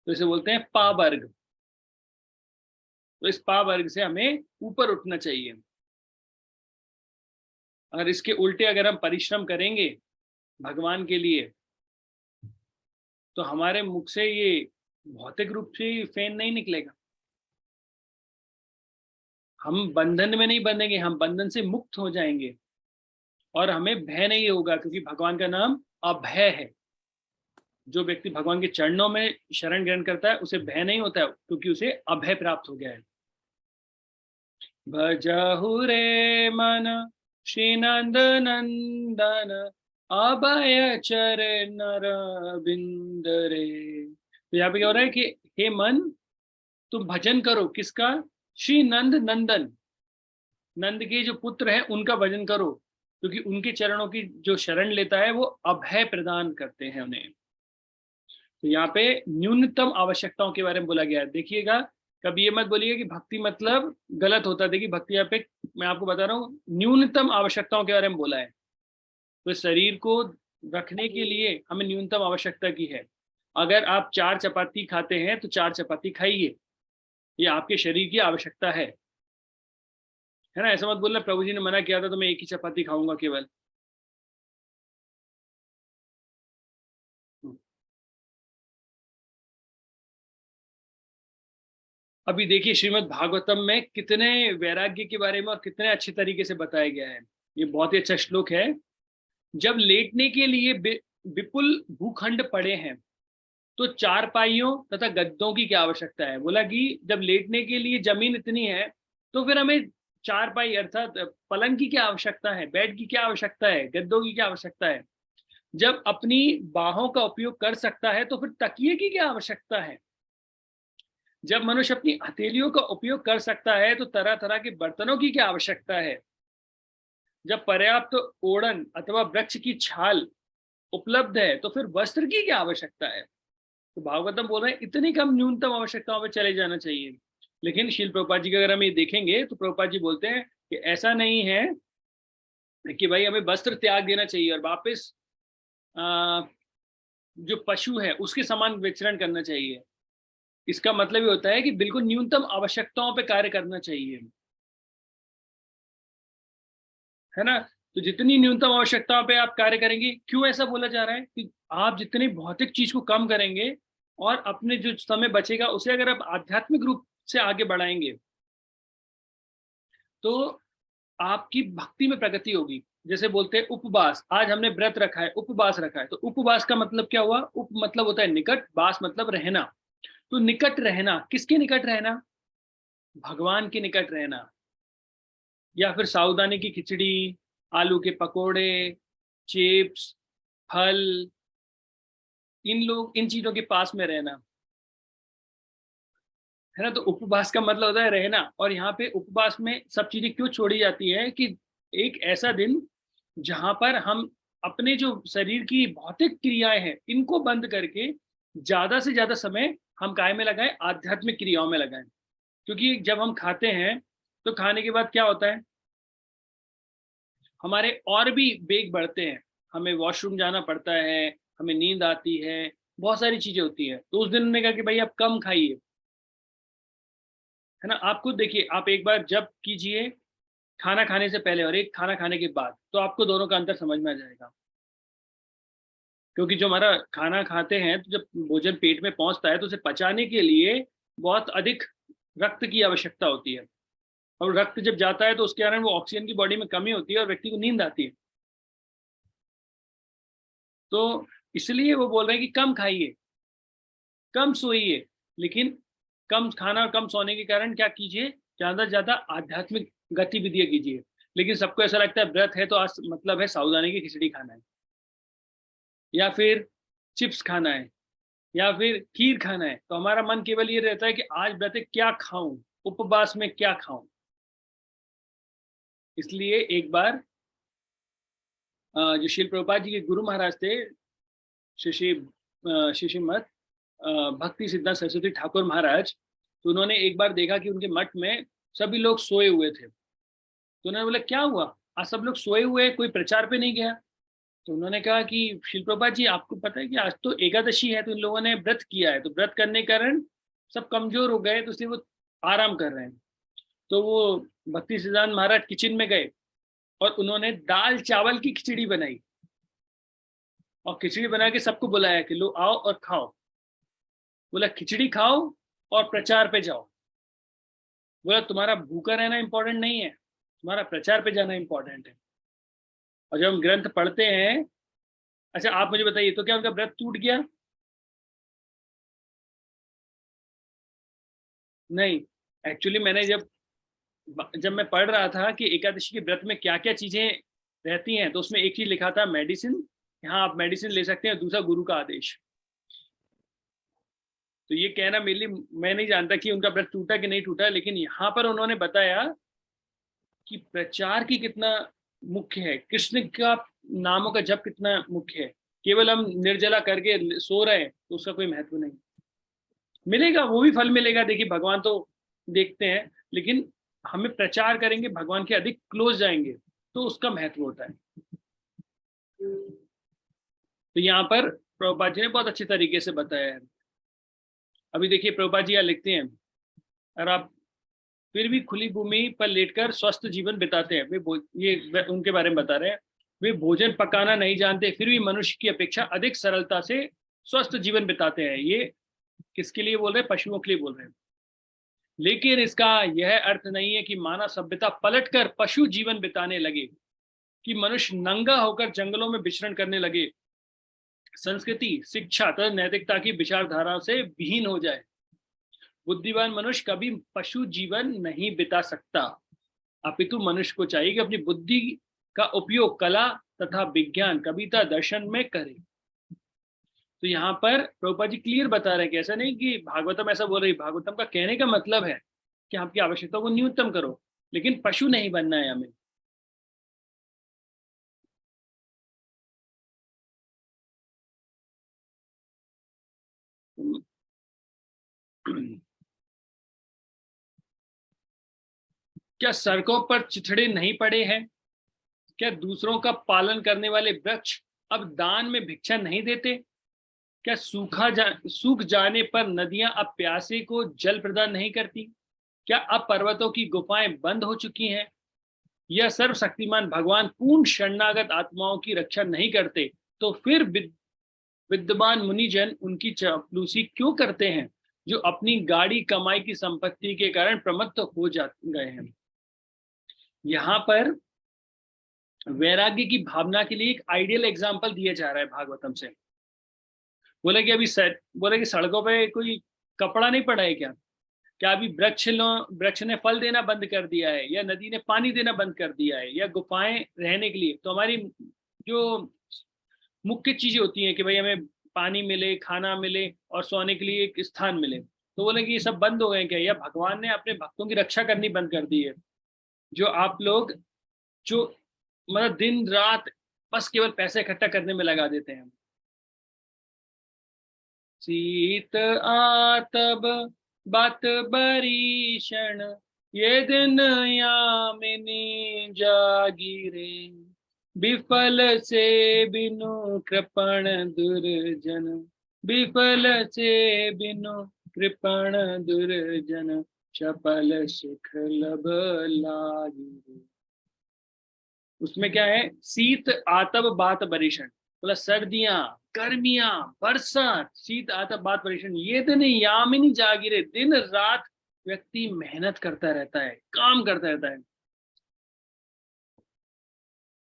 तो इसे बोलते हैं पा वर्ग। तो इस पा वर्ग से हमें ऊपर उठना चाहिए। और इसके उल्टे अगर हम परिश्रम करेंगे भगवान के लिए, तो हमारे मुख से ये भौतिक रूप से फेन नहीं निकलेगा। हम बंधन में नहीं बंधेंगे, हम बंधन से मुक्त हो जाएंगे, और हमें भय नहीं होगा, क्योंकि भगवान का नाम अभय है। जो व्यक्ति भगवान के चरणों में शरण ग्रहण करता है उसे भय नहीं होता है, क्योंकि उसे अभय प्राप्त हो गया है। भजहु रे मन श्री नंद नंदन, अभय चरण बिंद रे। तो यहाँ पे क्या हो रहा है कि हे मन, तुम भजन करो, किसका? श्री नंद नंदन, नंद के जो पुत्र हैं उनका भजन करो, क्योंकि उनके चरणों की जो शरण लेता है वो अभय प्रदान करते हैं उन्हें। तो यहाँ पे न्यूनतम आवश्यकताओं के बारे में बोला गया है। देखिएगा, कभी ये मत बोलिए कि भक्ति मतलब गलत होता है। देखिए भक्ति यहाँ पे मैं आपको बता रहा हूँ, न्यूनतम आवश्यकताओं के बारे में बोला है। तो शरीर को रखने के लिए हमें न्यूनतम आवश्यकता की है। अगर आप 4 चपाती खाते हैं तो 4 चपाती खाइए, ये आपके शरीर की आवश्यकता है ना। ऐसा मत बोलना प्रभु जी ने मना किया था तो मैं एक ही चपाती खाऊंगा केवल। अभी देखिए श्रीमद् भागवतम में कितने वैराग्य के बारे में और कितने अच्छे तरीके से बताया गया है। ये बहुत ही अच्छा श्लोक है। जब लेटने के लिए विपुल भूखंड पड़े हैं तो चारपाइयों तथा गद्दों की क्या आवश्यकता है। बोला कि जब लेटने के लिए जमीन इतनी है तो फिर हमें चारपाई अर्थात पलंग की क्या आवश्यकता है, बेड की क्या आवश्यकता है, गद्दों की क्या आवश्यकता है। जब अपनी बाहों का उपयोग कर सकता है तो फिर तकिए की क्या आवश्यकता है। जब मनुष्य अपनी हथेलियों का उपयोग कर सकता है तो तरह तरह के बर्तनों की क्या आवश्यकता है। जब पर्याप्त ओढ़न अथवा वृक्ष की छाल उपलब्ध है तो फिर वस्त्र की क्या आवश्यकता है। तो भागवतम बोल रहे हैं इतनी कम न्यूनतम आवश्यकताओं पर चले जाना चाहिए। लेकिन शील प्रभुपाद जी का अगर हम ये देखेंगे तो प्रभुपाद जी बोलते हैं कि ऐसा नहीं है कि भाई हमें वस्त्र त्याग देना चाहिए और वापस जो पशु है उसके समान विचरण करना चाहिए। इसका मतलब ये होता है कि बिल्कुल न्यूनतम आवश्यकताओं पे कार्य करना चाहिए, है ना। तो जितनी न्यूनतम आवश्यकताओं पे आप कार्य करेंगे, क्यों ऐसा बोला जा रहा है कि आप जितनी भौतिक चीज को कम करेंगे और अपने जो समय बचेगा उसे अगर आप आध्यात्मिक रूप से आगे बढ़ाएंगे तो आपकी भक्ति में प्रगति होगी। जैसे बोलते हैं उपवास, आज हमने व्रत रखा है, उपवास रखा है, तो उपवास का मतलब क्या हुआ। उप मतलब होता है निकट, वास मतलब रहना। तो निकट रहना, किसके निकट रहना, भगवान के निकट रहना। या फिर साबूदाने की खिचड़ी, आलू के पकोड़े, चिप्स, फल, इन चीजों के पास में रहना, है ना। तो उपवास का मतलब होता है रहना। और यहाँ पे उपवास में सब चीजें क्यों छोड़ी जाती है कि एक ऐसा दिन जहां पर हम अपने जो शरीर की भौतिक क्रियाएं हैं इनको बंद करके ज्यादा से ज्यादा समय हम काय में लगाएं, आध्यात्मिक क्रियाओं में लगाएं। क्योंकि जब हम खाते हैं तो खाने के बाद क्या होता है, हमारे और भी वेग बढ़ते हैं, हमें वॉशरूम जाना पड़ता है, हमें नींद आती है, बहुत सारी चीजें होती है। तो उस दिन उन्होंने कहा कि भाई आप कम खाइए, है ना। आप खुद देखिए, आप एक बार जब कीजिए खाना खाने से पहले और एक खाना खाने के बाद, तो आपको दोनों का अंतर समझ में आ जाएगा। क्योंकि जो हमारा खाना खाते हैं तो जब भोजन पेट में पहुंचता है तो उसे पचाने के लिए बहुत अधिक रक्त की आवश्यकता होती है। और रक्त जब जाता है तो उसके कारण वो ऑक्सीजन की बॉडी में कमी होती है और व्यक्ति को नींद आती है। तो इसलिए वो बोल रहे हैं कि कम खाइए, कम सोइए, लेकिन कम खाना और कम सोने के कारण क्या कीजिए, ज्यादा से ज्यादा आध्यात्मिक गतिविधियां कीजिए। लेकिन सबको ऐसा लगता है व्रत है तो आज मतलब है साबूदाने की खिचड़ी खाना है, या फिर चिप्स खाना है, या फिर खीर खाना है। तो हमारा मन केवल ये रहता है कि आज व्रत है, क्या खाऊं, उपवास में क्या खाऊं। इसलिए एक बार जो शिल प्रभुपाद जी के गुरु महाराज थे, श्रीमद भक्ति सिद्धांत सरस्वती ठाकुर महाराज, तो उन्होंने एक बार देखा कि उनके मठ में सभी लोग सोए हुए थे। तो उन्होंने बोला क्या हुआ, आज सब लोग सोए हुए, कोई प्रचार पे नहीं गया। तो उन्होंने कहा कि शिल प्रभुपाद जी आपको पता है कि आज तो एकादशी है, तो इन लोगों ने व्रत किया है, तो व्रत करने के कारण सब कमजोर हो गए, तो इसलिए वो आराम कर रहे हैं। तो वो भक्ति सिद्धांत महाराज किचन में गए और उन्होंने दाल चावल की खिचड़ी बनाई और खिचड़ी बना के सबको बुलाया कि लो आओ और खाओ। बोला खिचड़ी खाओ और प्रचार पे जाओ। बोला तुम्हारा भूखा रहना इंपॉर्टेंट नहीं है, तुम्हारा प्रचार पे जाना इंपॉर्टेंट है। और जब हम ग्रंथ पढ़ते हैं, अच्छा आप मुझे बताइए, तो क्या उनका व्रत टूट गया? नहीं। एक्चुअली मैंने जब जब मैं पढ़ रहा था कि एकादशी के व्रत में क्या क्या चीजें रहती हैं, तो उसमें एक चीज लिखा था मेडिसिन। यहाँ आप मेडिसिन ले सकते हैं, दूसरा गुरु का आदेश। तो ये कहना मेरे लिए, मैं नहीं जानता कि उनका व्रत टूटा कि नहीं टूटा, लेकिन यहाँ पर उन्होंने बताया कि प्रचार की कितना मुख्य है, कृष्ण का नामों का जप कितना मुख्य है। केवल हम निर्जला करके सो रहे हैं तो उसका कोई महत्व नहीं। मिलेगा, वो भी फल मिलेगा, देखिए भगवान तो देखते हैं, लेकिन हमें प्रचार करेंगे, भगवान के अधिक क्लोज जाएंगे, तो उसका महत्व होता है। तो यहाँ पर प्रभुपाद जी ने बहुत अच्छे तरीके से बताया है। अभी देखिए प्रभुपाद जी यहाँ लिखते हैं, और आप फिर भी खुली भूमि पर लेटकर स्वस्थ जीवन बिताते हैं। ये उनके बारे में बता रहे हैं। वे भोजन पकाना नहीं जानते, फिर भी मनुष्य की अपेक्षा अधिक सरलता से स्वस्थ जीवन बिताते हैं। ये किसके लिए बोल रहे हैं? पशुओं के लिए बोल रहे हैं। लेकिन इसका यह अर्थ नहीं है कि मानव सभ्यता पलटकर पशु जीवन बिताने लगे, कि मनुष्य नंगा होकर जंगलों में विचरण करने लगे, संस्कृति, शिक्षा तथा नैतिकता की विचारधारा से विहीन हो जाए। बुद्धिमान मनुष्य कभी पशु जीवन नहीं बिता सकता, अपितु मनुष्य को चाहिए कि अपनी बुद्धि का उपयोग कला तथा विज्ञान, कविता, दर्शन में करे। तो यहाँ पर प्रभुपाद जी क्लियर बता रहे हैं कि ऐसा नहीं कि भागवतम ऐसा बोल रही, भागवतम का कहने का मतलब है कि आपकी आवश्यकताओं को न्यूनतम करो, लेकिन पशु नहीं बनना है हमें। क्या सड़कों पर चिथड़े नहीं पड़े हैं? क्या दूसरों का पालन करने वाले वृक्ष अब दान में भिक्षा नहीं देते? क्या सूख जाने पर नदियां अब प्यासे को जल प्रदान नहीं करती? क्या अब पर्वतों की गुफाएं बंद हो चुकी हैं? यह सर्वशक्तिमान भगवान पूर्ण शरणागत आत्माओं की रक्षा नहीं करते, तो फिर विद्वान मुनिजन उनकी चापलूसी क्यों करते हैं, जो अपनी गाड़ी कमाई की संपत्ति के कारण प्रमत्त हो जा गए हैं? यहाँ पर वैराग्य की भावना के लिए एक आइडियल एग्जाम्पल दिया जा रहा है भागवतम से। बोले कि बोले कि सड़कों पे कोई कपड़ा नहीं पड़ा है क्या? क्या अभी वृक्ष ने फल देना बंद कर दिया है, या नदी ने पानी देना बंद कर दिया है, या गुफाएं रहने के लिए? तो हमारी जो मुख्य चीजें होती हैं कि भाई हमें पानी मिले, खाना मिले और सोने के लिए एक स्थान मिले, तो बोले कि ये सब बंद हो गए क्या? या भगवान ने अपने भक्तों की रक्षा करनी बंद कर दी है? जो आप लोग जो मतलब दिन रात बस केवल पैसे इकट्ठा करने में लगा देते हैं। सीत आतब बात बरीषण, ये दिन यामिनी जागीरे, विफल से बिनु कृपण दुर्जन, विफल से बिनु कृपण दुर्जन, चपल सुख लब लागी। उसमें क्या है? शीत आतब बात बरिशण, मतलब सर्दियां, गर्मियां, बरसात, शीत आतब बात बरिशण, ये दिन यामिनी जागीरे, दिन रात व्यक्ति मेहनत करता रहता है, काम करता रहता है।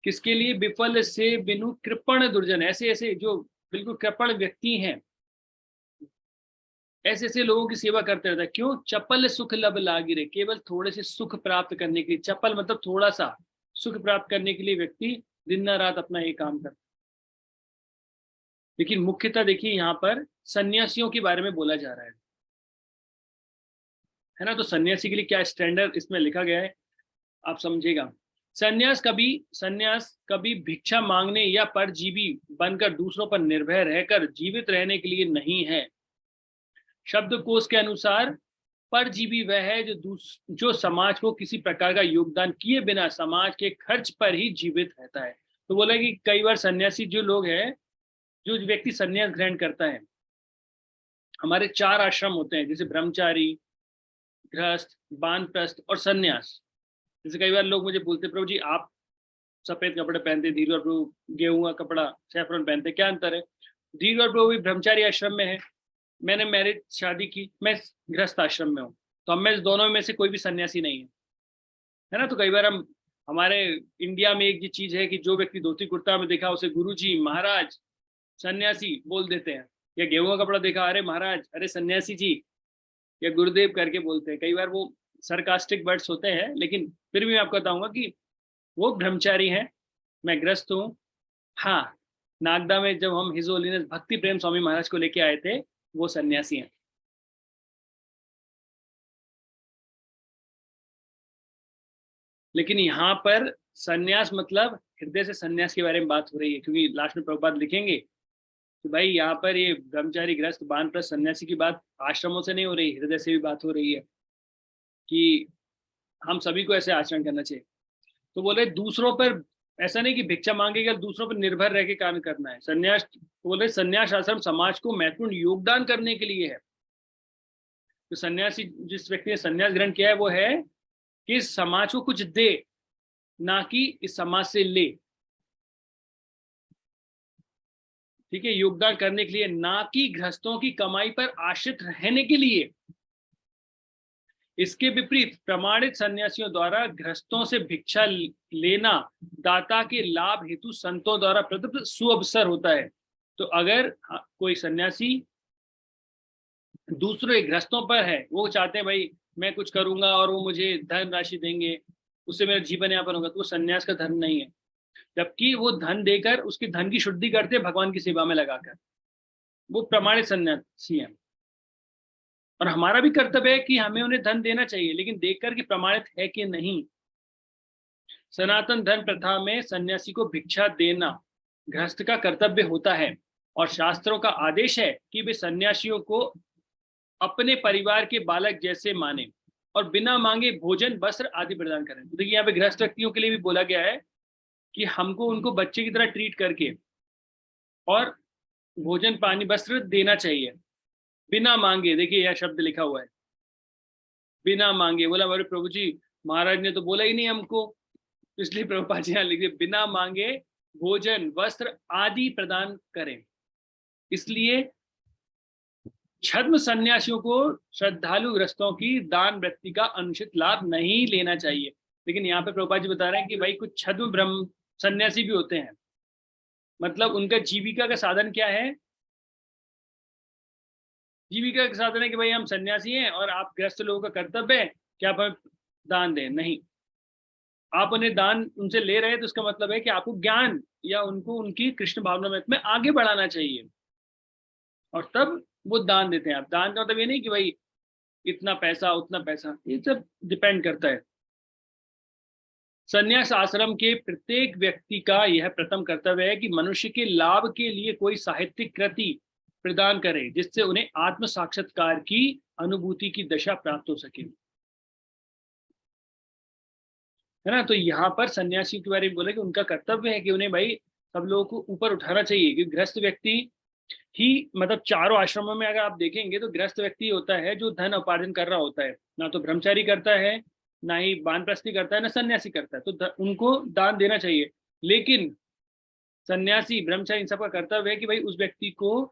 किसके लिए? विफल से बिनु कृपण दुर्जन, ऐसे ऐसे जो बिल्कुल कृपण व्यक्ति हैं, ऐसे ऐसे लोगों की सेवा करते रहता है। क्यों? चपल सुख लब लागिरे, केवल थोड़े से सुख प्राप्त करने के लिए। चपल मतलब थोड़ा सा सुख प्राप्त करने के लिए व्यक्ति दिन रात अपना ये काम करता है। लेकिन मुख्यतः देखिए यहाँ पर सन्यासियों के बारे में बोला जा रहा है ना? तो सन्यासी के लिए क्या स्टैंडर्ड इसमें लिखा गया है, आप समझेगा। सन्यास कभी भिक्षा मांगने या परजीवी बनकर दूसरों पर निर्भर रहकर जीवित रहने के लिए नहीं है। शब्दकोश के अनुसार परजीवी वह है जो समाज को किसी प्रकार का योगदान किए बिना समाज के खर्च पर ही जीवित रहता है। तो बोला कि कई बार सन्यासी जो लोग हैं, जो व्यक्ति सन्यास ग्रहण करता है, हमारे 4 आश्रम होते हैं, जैसे ब्रह्मचारी, गृहस्थ, वानप्रस्थ और सन्यास। जैसे कई बार लोग मुझे बोलते, प्रभु जी आप सफेद कपड़े पहनते, धीरू और प्रभु गेहूं का कपड़ा सैफरन पहनते, क्या अंतर है? धीरू और प्रभु भी ब्रह्मचारी आश्रम में है, मैंने मैरिज शादी की, मैं गृहस्थ आश्रम में हूँ, तो हम में दोनों में से कोई भी सन्यासी नहीं है ना? तो कई बार हम हमारे इंडिया में एक ये चीज है कि जो व्यक्ति धोती कुर्ता में देखा उसे गुरुजी, महाराज, सन्यासी बोल देते हैं, या गेहूं का कपड़ा देखा, अरे महाराज, अरे सन्यासी जी, या गुरुदेव करके बोलते हैं। कई बार वो सरकास्टिक वर्ड्स होते हैं, लेकिन फिर भी मैं आपको बताऊंगा कि वो ब्रह्मचारी हैं, मैं ग्रस्त हूँ। हाँ, नागदा में जब हम हिज होलीनेस भक्ति प्रेम स्वामी महाराज को लेके आए थे, वो सन्यासी हैं। लेकिन यहाँ पर सन्यास मतलब हृदय से सन्यास के बारे में बात हो रही है, क्योंकि लास्ट में प्रभुपाद लिखेंगे कि भाई यहाँ पर ये ब्रह्मचारी, गृहस्थ, वानप्रस्थ, सन्यासी की बात आश्रमों से नहीं हो रही, हृदय से भी बात हो रही है कि हम सभी को ऐसे आचरण करना चाहिए। तो बोले दूसरों पर, ऐसा नहीं कि भिक्षा मांगेगा, दूसरों पर निर्भर रह के काम करना है। संन्यास, बोले संन्यास आश्रम समाज को महत्वपूर्ण योगदान करने के लिए है। तो सन्यासी, जिस व्यक्ति ने संन्यास ग्रहण किया है, वो है कि समाज को कुछ दे, ना कि इस समाज से ले। ठीक है, योगदान करने के लिए, ना कि गृहस्थों की कमाई पर आश्रित रहने के लिए। इसके विपरीत प्रमाणित सन्यासियों द्वारा गृहस्थों से भिक्षा लेना दाता के लाभ हेतु संतों द्वारा प्रदत्त सुअवसर होता है। तो अगर कोई सन्यासी दूसरे गृहस्थों पर है, वो चाहते हैं भाई मैं कुछ करूंगा और वो मुझे धन राशि देंगे, उससे मेरा जीवन यापन होगा, तो वो सन्यास का धर्म नहीं है। जबकि वो धन देकर उसकी धन की शुद्धि करते हैं भगवान की सेवा में लगाकर, वो प्रमाणित सन्यासी है। और हमारा भी कर्तव्य है कि हमें उन्हें धन देना चाहिए, लेकिन देखकर कि प्रमाणित है कि नहीं। सनातन धर्म प्रथा में सन्यासी को भिक्षा देना गृहस्थ का कर्तव्य होता है और शास्त्रों का आदेश है कि वे सन्यासियों को अपने परिवार के बालक जैसे माने और बिना मांगे भोजन वस्त्र आदि प्रदान करें। तो देखिए यहाँ पे गृहस्थ व्यक्तियों के लिए भी बोला गया है कि हमको उनको बच्चे की तरह ट्रीट करके और भोजन पानी वस्त्र देना चाहिए बिना मांगे। देखिए यह शब्द लिखा हुआ है, बिना मांगे। बोला अरे प्रभु जी महाराज ने तो बोला ही नहीं हमको, इसलिए प्रभुपाद जी यहाँ लिख दिए बिना मांगे भोजन वस्त्र आदि प्रदान करें। इसलिए छद्म सन्यासियों को श्रद्धालु गृहस्थों की दान वृत्ति का अनुचित लाभ नहीं लेना चाहिए। लेकिन यहाँ पे प्रभुपाद जी बता रहे हैं कि भाई कुछ छद्म ब्रह्म सन्यासी भी होते हैं, मतलब उनका जीविका का साधन क्या है? जीविका का साधन है कि भाई हम सन्यासी हैं और आप गृहस्थ लोगों का कर्तव्य है कि आप हमें दान दें। नहीं, आप उन्हें दान उनसे ले रहे हैं तो इसका मतलब है कि आपको ज्ञान या उनको उनकी कृष्ण भावना में आगे बढ़ाना चाहिए और तब वो दान देते हैं। आप दान का मतलब ये नहीं कि भाई इतना पैसा उतना पैसा, ये सब डिपेंड करता है। संन्यास आश्रम के प्रत्येक व्यक्ति का यह प्रथम कर्तव्य है कि मनुष्य के लाभ के लिए कोई साहित्यिक कृति प्रदान करे जिससे उन्हें आत्म साक्षात्कार की अनुभूति की दशा प्राप्त हो सके, है ना। तो यहाँ पर सन्यासी के बारे में बोला कि उनका कर्तव्य है कि उन्हें भाई सब लोगों को ऊपर उठाना चाहिए, क्योंकि गृहस्थ व्यक्ति ही, मतलब चारों आश्रमों में अगर आप देखेंगे तो गृहस्थ व्यक्ति होता है जो धन उपार्जन कर रहा होता है, ना तो ब्रह्मचारी करता है, ना ही वानप्रस्थी करता है, ना सन्यासी करता है। तो उनको दान देना चाहिए। लेकिन सन्यासी ब्रह्मचारी इन सबका कर्तव्य है कि भाई उस व्यक्ति को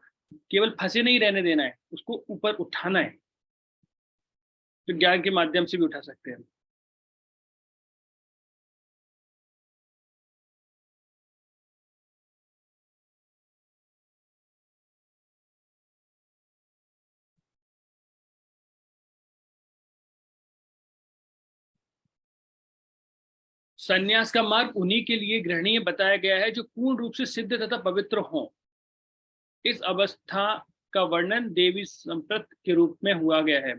केवल फंसे नहीं रहने देना है, उसको ऊपर उठाना है। तो ज्ञान के माध्यम से भी उठा सकते हैं। संन्यास का मार्ग उन्हीं के लिए ग्रहणीय बताया गया है जो पूर्ण रूप से सिद्ध तथा पवित्र हों। इस अवस्था का वर्णन देवी संप्रत के रूप में हुआ गया है।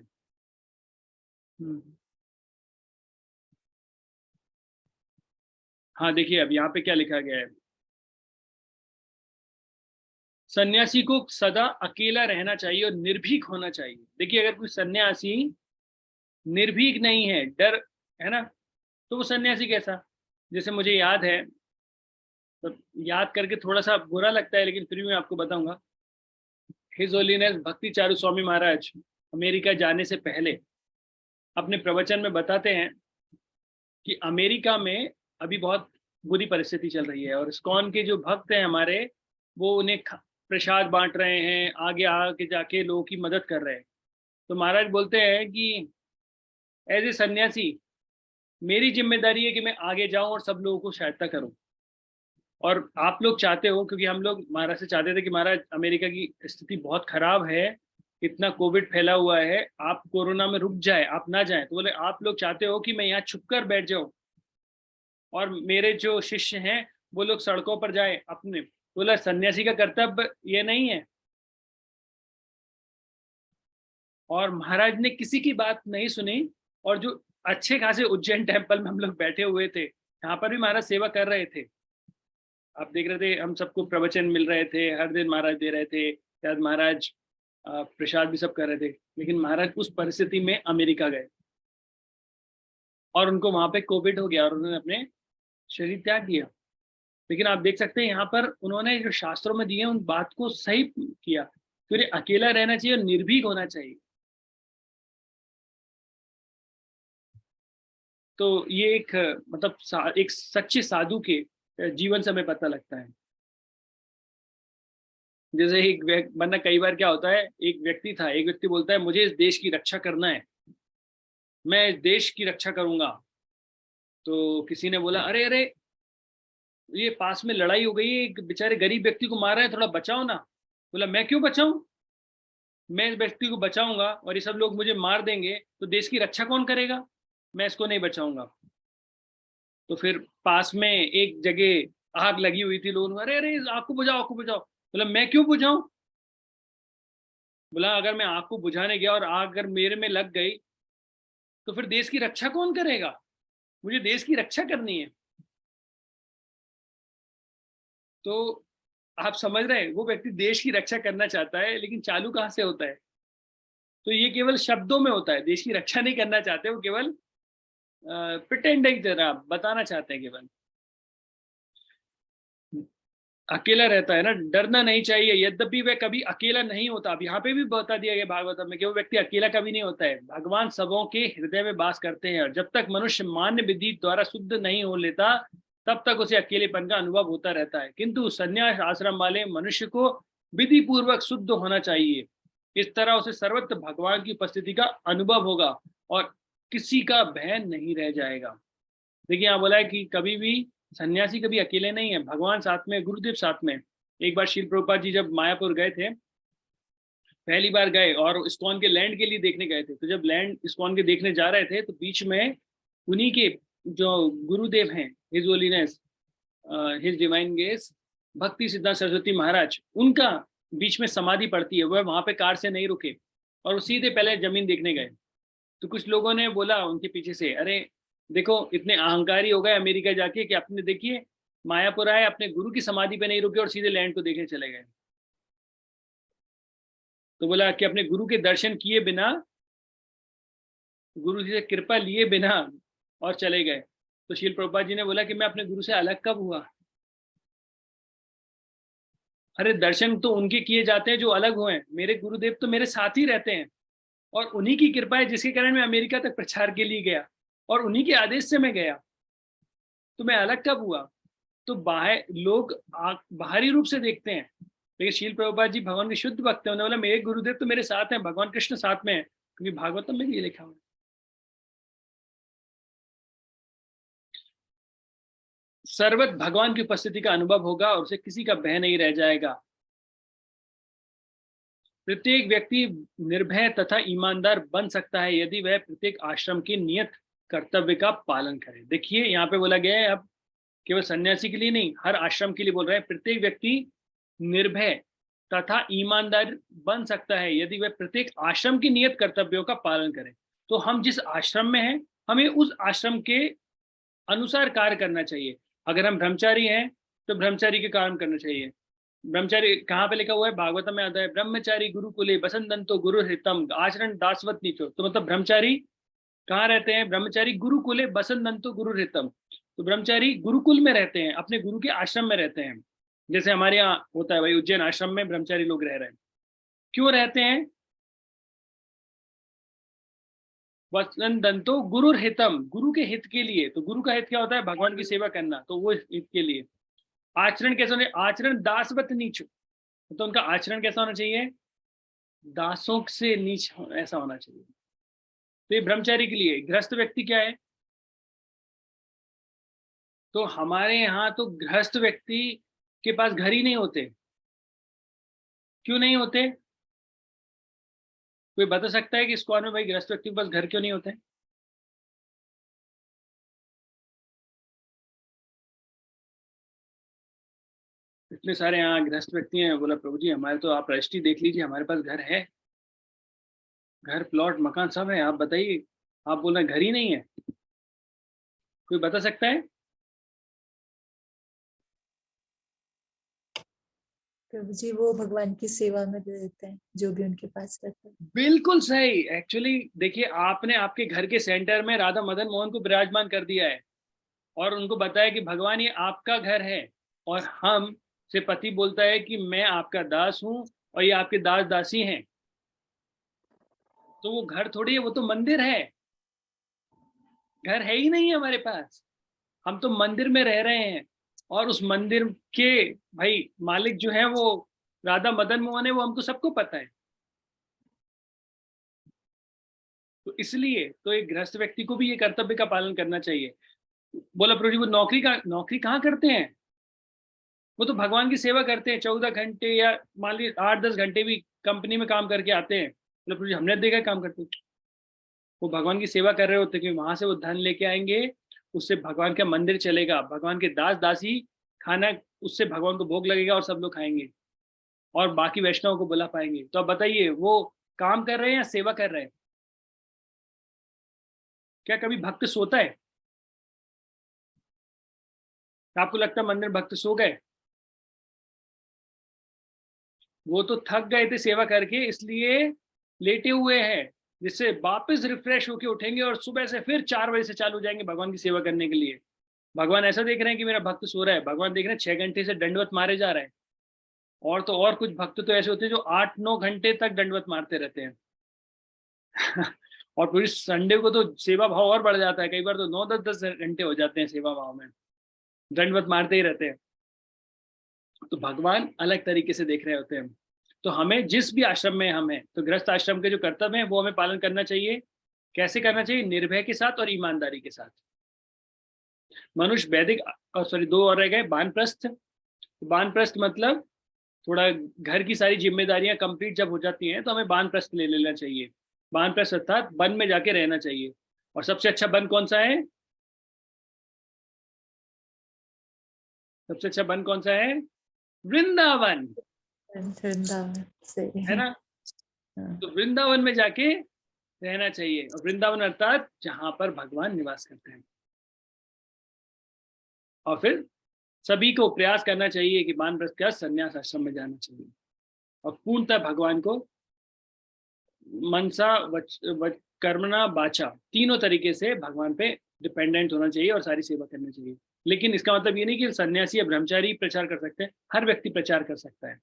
हाँ देखिए अब यहाँ पे क्या लिखा गया है, सन्यासी को सदा अकेला रहना चाहिए और निर्भीक होना चाहिए। देखिए अगर कोई सन्यासी निर्भीक नहीं है, डर है ना, तो वो सन्यासी कैसा? जैसे मुझे याद है, तो याद करके थोड़ा सा बुरा लगता है, लेकिन फिर भी मैं आपको बताऊंगा। हिज होलीनेस भक्ति चारू स्वामी महाराज अमेरिका जाने से पहले अपने प्रवचन में बताते हैं कि अमेरिका में अभी बहुत बुरी परिस्थिति चल रही है और इस्कॉन के जो भक्त हैं हमारे, वो उन्हें प्रसाद बांट रहे हैं, आगे आके जाके लोगों की मदद कर रहे हैं। तो महाराज बोलते हैं कि एज ए सन्यासी मेरी जिम्मेदारी है कि मैं आगे जाऊं और सब लोगों को सहायता करूं। और आप लोग चाहते हो, क्योंकि हम लोग महाराज से चाहते थे कि महाराज अमेरिका की स्थिति बहुत खराब है, इतना कोविड फैला हुआ है, आप कोरोना में रुक जाए, आप ना जाए। तो बोले आप लोग चाहते हो कि मैं यहाँ छुप कर बैठ जाऊं और मेरे जो शिष्य हैं वो लोग सड़कों पर जाए अपने। बोला सन्यासी का कर्तव्य ये नहीं है। और महाराज ने किसी की बात नहीं सुनी और जो अच्छे खासे उज्जैन टेम्पल में हम लोग बैठे हुए थे, यहाँ पर भी महाराज सेवा कर रहे थे। आप देख रहे थे हम सबको प्रवचन मिल रहे थे, हर दिन महाराज दे रहे थे, शायद महाराज प्रसाद भी सब कर रहे थे। लेकिन महाराज उस परिस्थिति में अमेरिका गए और उनको वहां पे कोविड हो गया और उन्होंने अपने शरीर त्याग दिया। लेकिन आप देख सकते हैं यहाँ पर उन्होंने जो शास्त्रों में दिए उन बात को सही किया, फिर अकेला रहना चाहिए और निर्भीक होना चाहिए। तो ये एक मतलब एक सच्चे साधु के जीवन से हमें पता लगता है। जैसे एक वरना कई बार क्या होता है, एक व्यक्ति बोलता है मुझे इस देश की रक्षा करना है, मैं देश की रक्षा करूंगा। तो किसी ने बोला, अरे अरे, ये पास में लड़ाई हो गई है, एक बेचारे गरीब व्यक्ति को मार रहे हैं, थोड़ा बचाओ ना। बोला, मैं क्यों बचाऊं? मैं इस व्यक्ति को बचाऊंगा और ये सब लोग मुझे मार देंगे तो देश की रक्षा कौन करेगा? मैं इसको नहीं बचाऊंगा। तो फिर पास में एक जगह आग लगी हुई थी, लोगों ने, अरे अरे, आग को बुझाओ, आग को बुझाओ। बोला, मैं क्यों बुझाऊं? बोला, अगर मैं आग को बुझाने गया और आग अगर मेरे में लग गई तो फिर देश की रक्षा कौन करेगा? मुझे देश की रक्षा करनी है। तो आप समझ रहे हैं, वो व्यक्ति देश की रक्षा करना चाहता है, लेकिन चालू कहाँ से होता है? तो ये केवल शब्दों में होता है, देश की रक्षा नहीं करना चाहते, वो केवल प्रिटेंड की तरह बताना चाहते हैं केवल। अकेला रहता है ना, डरना नहीं चाहिए, यद्यपि वह कभी अकेला नहीं होता। अब यहाँ पे भी बता दिया गया भागवतम में कि वो व्यक्ति अकेला कभी नहीं होता है। भगवान सबों के हृदय में वास करते हैं और जब तक मनुष्य मान्य विधि द्वारा शुद्ध नहीं हो लेता तब तक उसे अकेलेपन का अनुभव होता रहता है। किंतु संन्यास आश्रम वाले मनुष्य को विधि पूर्वक शुद्ध होना चाहिए। इस तरह उसे सर्वत्र भगवान की उपस्थिति का अनुभव होगा और किसी का भय नहीं रह जाएगा। देखिए, यहाँ बोला है कि कभी भी सन्यासी कभी अकेले नहीं है, भगवान साथ में, गुरुदेव साथ में। एक बार श्रील प्रभुपाद जी जब मायापुर गए थे, पहली बार गए और इस्कॉन के लैंड के लिए देखने गए थे, तो जब लैंड इस्कॉन के देखने जा रहे थे तो बीच में उन्हीं के जो गुरुदेव हैं, his holiness his divine grace भक्ति सिद्धांत सरस्वती महाराज, उनका बीच में समाधि पड़ती है। वह वहां पे कार से नहीं रुके और वो सीधे पहले जमीन देखने गए। तो कुछ लोगों ने बोला उनके पीछे से, अरे देखो, इतने अहंकारी हो गए अमेरिका जाके कि आपने, देखिए, मायापुर आए, अपने गुरु की समाधि पे नहीं रुके और सीधे लैंड को देखने चले गए। तो बोला कि अपने गुरु के दर्शन किए बिना, गुरु जी से कृपा लिए बिना और चले गए। तो श्रील प्रभुपाद जी ने बोला कि मैं अपने गुरु से अलग कब हुआ? अरे दर्शन तो उनके किए जाते हैं जो अलग हुए, मेरे गुरुदेव तो मेरे साथ ही रहते हैं और उन्हीं की कृपा है जिसके कारण मैं अमेरिका तक प्रचार के लिए गया और उन्हीं के आदेश से मैं गया। तो मैं अलग कब हुआ? तो बाहर लोग बाहरी रूप से देखते हैं, लेकिन शील प्रभुपाद जी भगवान के शुद्ध भक्त हैं। उन्होंने बोला, मेरे गुरुदेव तो मेरे साथ हैं, भगवान कृष्ण साथ में है, क्योंकि भागवतम में ये लिखा हुआ है। सर्वत भगवान की उपस्थिति का अनुभव होगा और उसे किसी का भय नहीं रह जाएगा। प्रत्येक व्यक्ति निर्भय तथा ईमानदार बन सकता है यदि वह प्रत्येक आश्रम की नियत कर्तव्य का पालन करे। देखिए, यहाँ पे बोला गया है, अब केवल सन्यासी के लिए नहीं, हर आश्रम के लिए बोल रहे हैं, प्रत्येक व्यक्ति निर्भय तथा ईमानदार बन सकता है यदि वह प्रत्येक आश्रम की नियत कर्तव्यों का पालन करे। तो हम जिस आश्रम में हैं, हमें उस आश्रम के अनुसार कार्य करना चाहिए। अगर हम ब्रह्मचारी हैं तो ब्रह्मचारी के काम करना चाहिए। ब्रह्मचारी कहाँ पे लिखा हुआ है? भागवतम में आता है, ब्रह्मचारी गुरुकुले बसंतंतो गुरु हितम आचरण दासवत नीचो। तो मतलब ब्रह्मचारी कहाँ रहते हैं? ब्रह्मचारी गुरुकुले बसंतंतो गुरु हितम। तो ब्रह्मचारी गुरुकुल में रहते हैं, अपने गुरु के आश्रम में रहते हैं। जैसे हमारे यहाँ होता है भाई, उज्जैन आश्रम में ब्रह्मचारी लोग रह रहे हैं। क्यों रहते हैं? वसंतंतो गुरु हितम, गुरु के हित के लिए। तो गुरु का हित क्या होता है? भगवान की सेवा करना, तो वो हित के लिए। आचरण कैसा होना? आचरण दासवत नीच। तो उनका आचरण कैसा होना चाहिए? दासों से नीच ऐसा होना चाहिए। तो ये ब्रह्मचारी के लिए। गृहस्थ व्यक्ति क्या है? तो हमारे यहाँ तो गृहस्थ व्यक्ति के पास घर ही नहीं होते। क्यों नहीं होते? कोई बता सकता है कि इस्कॉन में भाई गृहस्थ व्यक्ति के पास घर क्यों नहीं होते? इतने सारे यहाँ गृहस्थ व्यक्ति हैं। बोला, प्रभु जी हमारे तो आप रजिस्ट्री देख लीजिए, हमारे पास घर है, घर प्लॉट मकान सब है, आप बताइए। आप बोल रहे घर ही नहीं है। कोई बता सकता है? प्रभु जी वो भगवान की सेवा में दे देते हैं जो भी उनके पास रहता है। बिल्कुल सही। एक्चुअली देखिए, आपने आपके घर के सेंटर में राधा मदन मोहन को विराजमान कर दिया है और उनको बताया कि भगवान ये आपका घर है, और हम से पति बोलता है कि मैं आपका दास हूं और ये आपके दास दासी हैं। तो वो घर थोड़ी है, वो तो मंदिर है। घर है ही नहीं है हमारे पास, हम तो मंदिर में रह रहे हैं। और उस मंदिर के भाई मालिक जो है वो राधा मदन मोहन है, वो हमको सबको पता है। तो इसलिए तो एक गृहस्थ व्यक्ति को भी ये कर्तव्य का पालन करना चाहिए। बोला प्रभु जी वो नौकरी कहाँ करते हैं, वो तो भगवान की सेवा करते हैं 14 घंटे या मान लीजिए 8-10 घंटे भी कंपनी में काम करके आते हैं। बोला प्रभु जी हमने देखा काम करते, वो भगवान की सेवा कर रहे होते हैं, क्योंकि वहां से वो धन लेके आएंगे, उससे भगवान का मंदिर चलेगा, भगवान के दास दासी खाना, उससे भगवान को भोग लगेगा और सब लोग खाएंगे और बाकी वैष्णव को बुला पाएंगे। तो अब बताइए वो काम कर रहे हैं या सेवा कर रहे हैं? क्या कभी भक्त सोता है? आपको लगता है मंदिर भक्त सो गए? वो तो थक गए थे सेवा करके, इसलिए लेटे हुए हैं, जिससे वापस रिफ्रेश होके उठेंगे और सुबह से फिर 4 बजे से चालू हो जाएंगे भगवान की सेवा करने के लिए। भगवान ऐसा देख रहे हैं कि मेरा भक्त सो रहा है, भगवान देख रहे हैं 6 घंटे से दंडवत मारे जा रहे हैं। और तो और कुछ भक्त तो ऐसे होते हैं जो 8-9 घंटे तक दंडवत मारते रहते हैं। और पूरी संडे को तो सेवा भाव और बढ़ जाता है, कई बार तो 9-10 घंटे हो जाते हैं सेवा भाव में, दंडवत मारते ही रहते हैं। तो भगवान अलग तरीके से देख रहे होते हैं। तो हमें जिस भी आश्रम में हम हैं, तो गृहस्थ आश्रम के जो कर्तव्य हैं वो हमें पालन करना चाहिए। कैसे करना चाहिए? निर्भय के साथ और ईमानदारी के साथ। मनुष्य वैदिक, सॉरी 2 और रह गए, वानप्रस्थ। वानप्रस्थ मतलब थोड़ा घर की सारी जिम्मेदारियां कंप्लीट जब हो जाती हैं तो हमें वानप्रस्थ ले लेना चाहिए। वानप्रस्थ अर्थात वन में जाके रहना चाहिए। और सबसे अच्छा वन कौन सा है? सबसे अच्छा वन कौन सा है? वृंदावन, वृंदावन से है ना? तो वृंदावन में जाके रहना चाहिए। और वृंदावन अर्थात जहां पर भगवान निवास करते हैं। और फिर सभी को प्रयास करना चाहिए कि वानप्रस्थ का संन्यास आश्रम में जाना चाहिए और पूर्णतः भगवान को मनसा कर्मणा वाचा तीनों तरीके से भगवान पे डिपेंडेंट होना चाहिए और सारी सेवा करनी चाहिए। लेकिन इसका मतलब ये नहीं कि सन्यासी या ब्रह्मचारी प्रचार कर सकते हैं, हर व्यक्ति प्रचार कर सकता है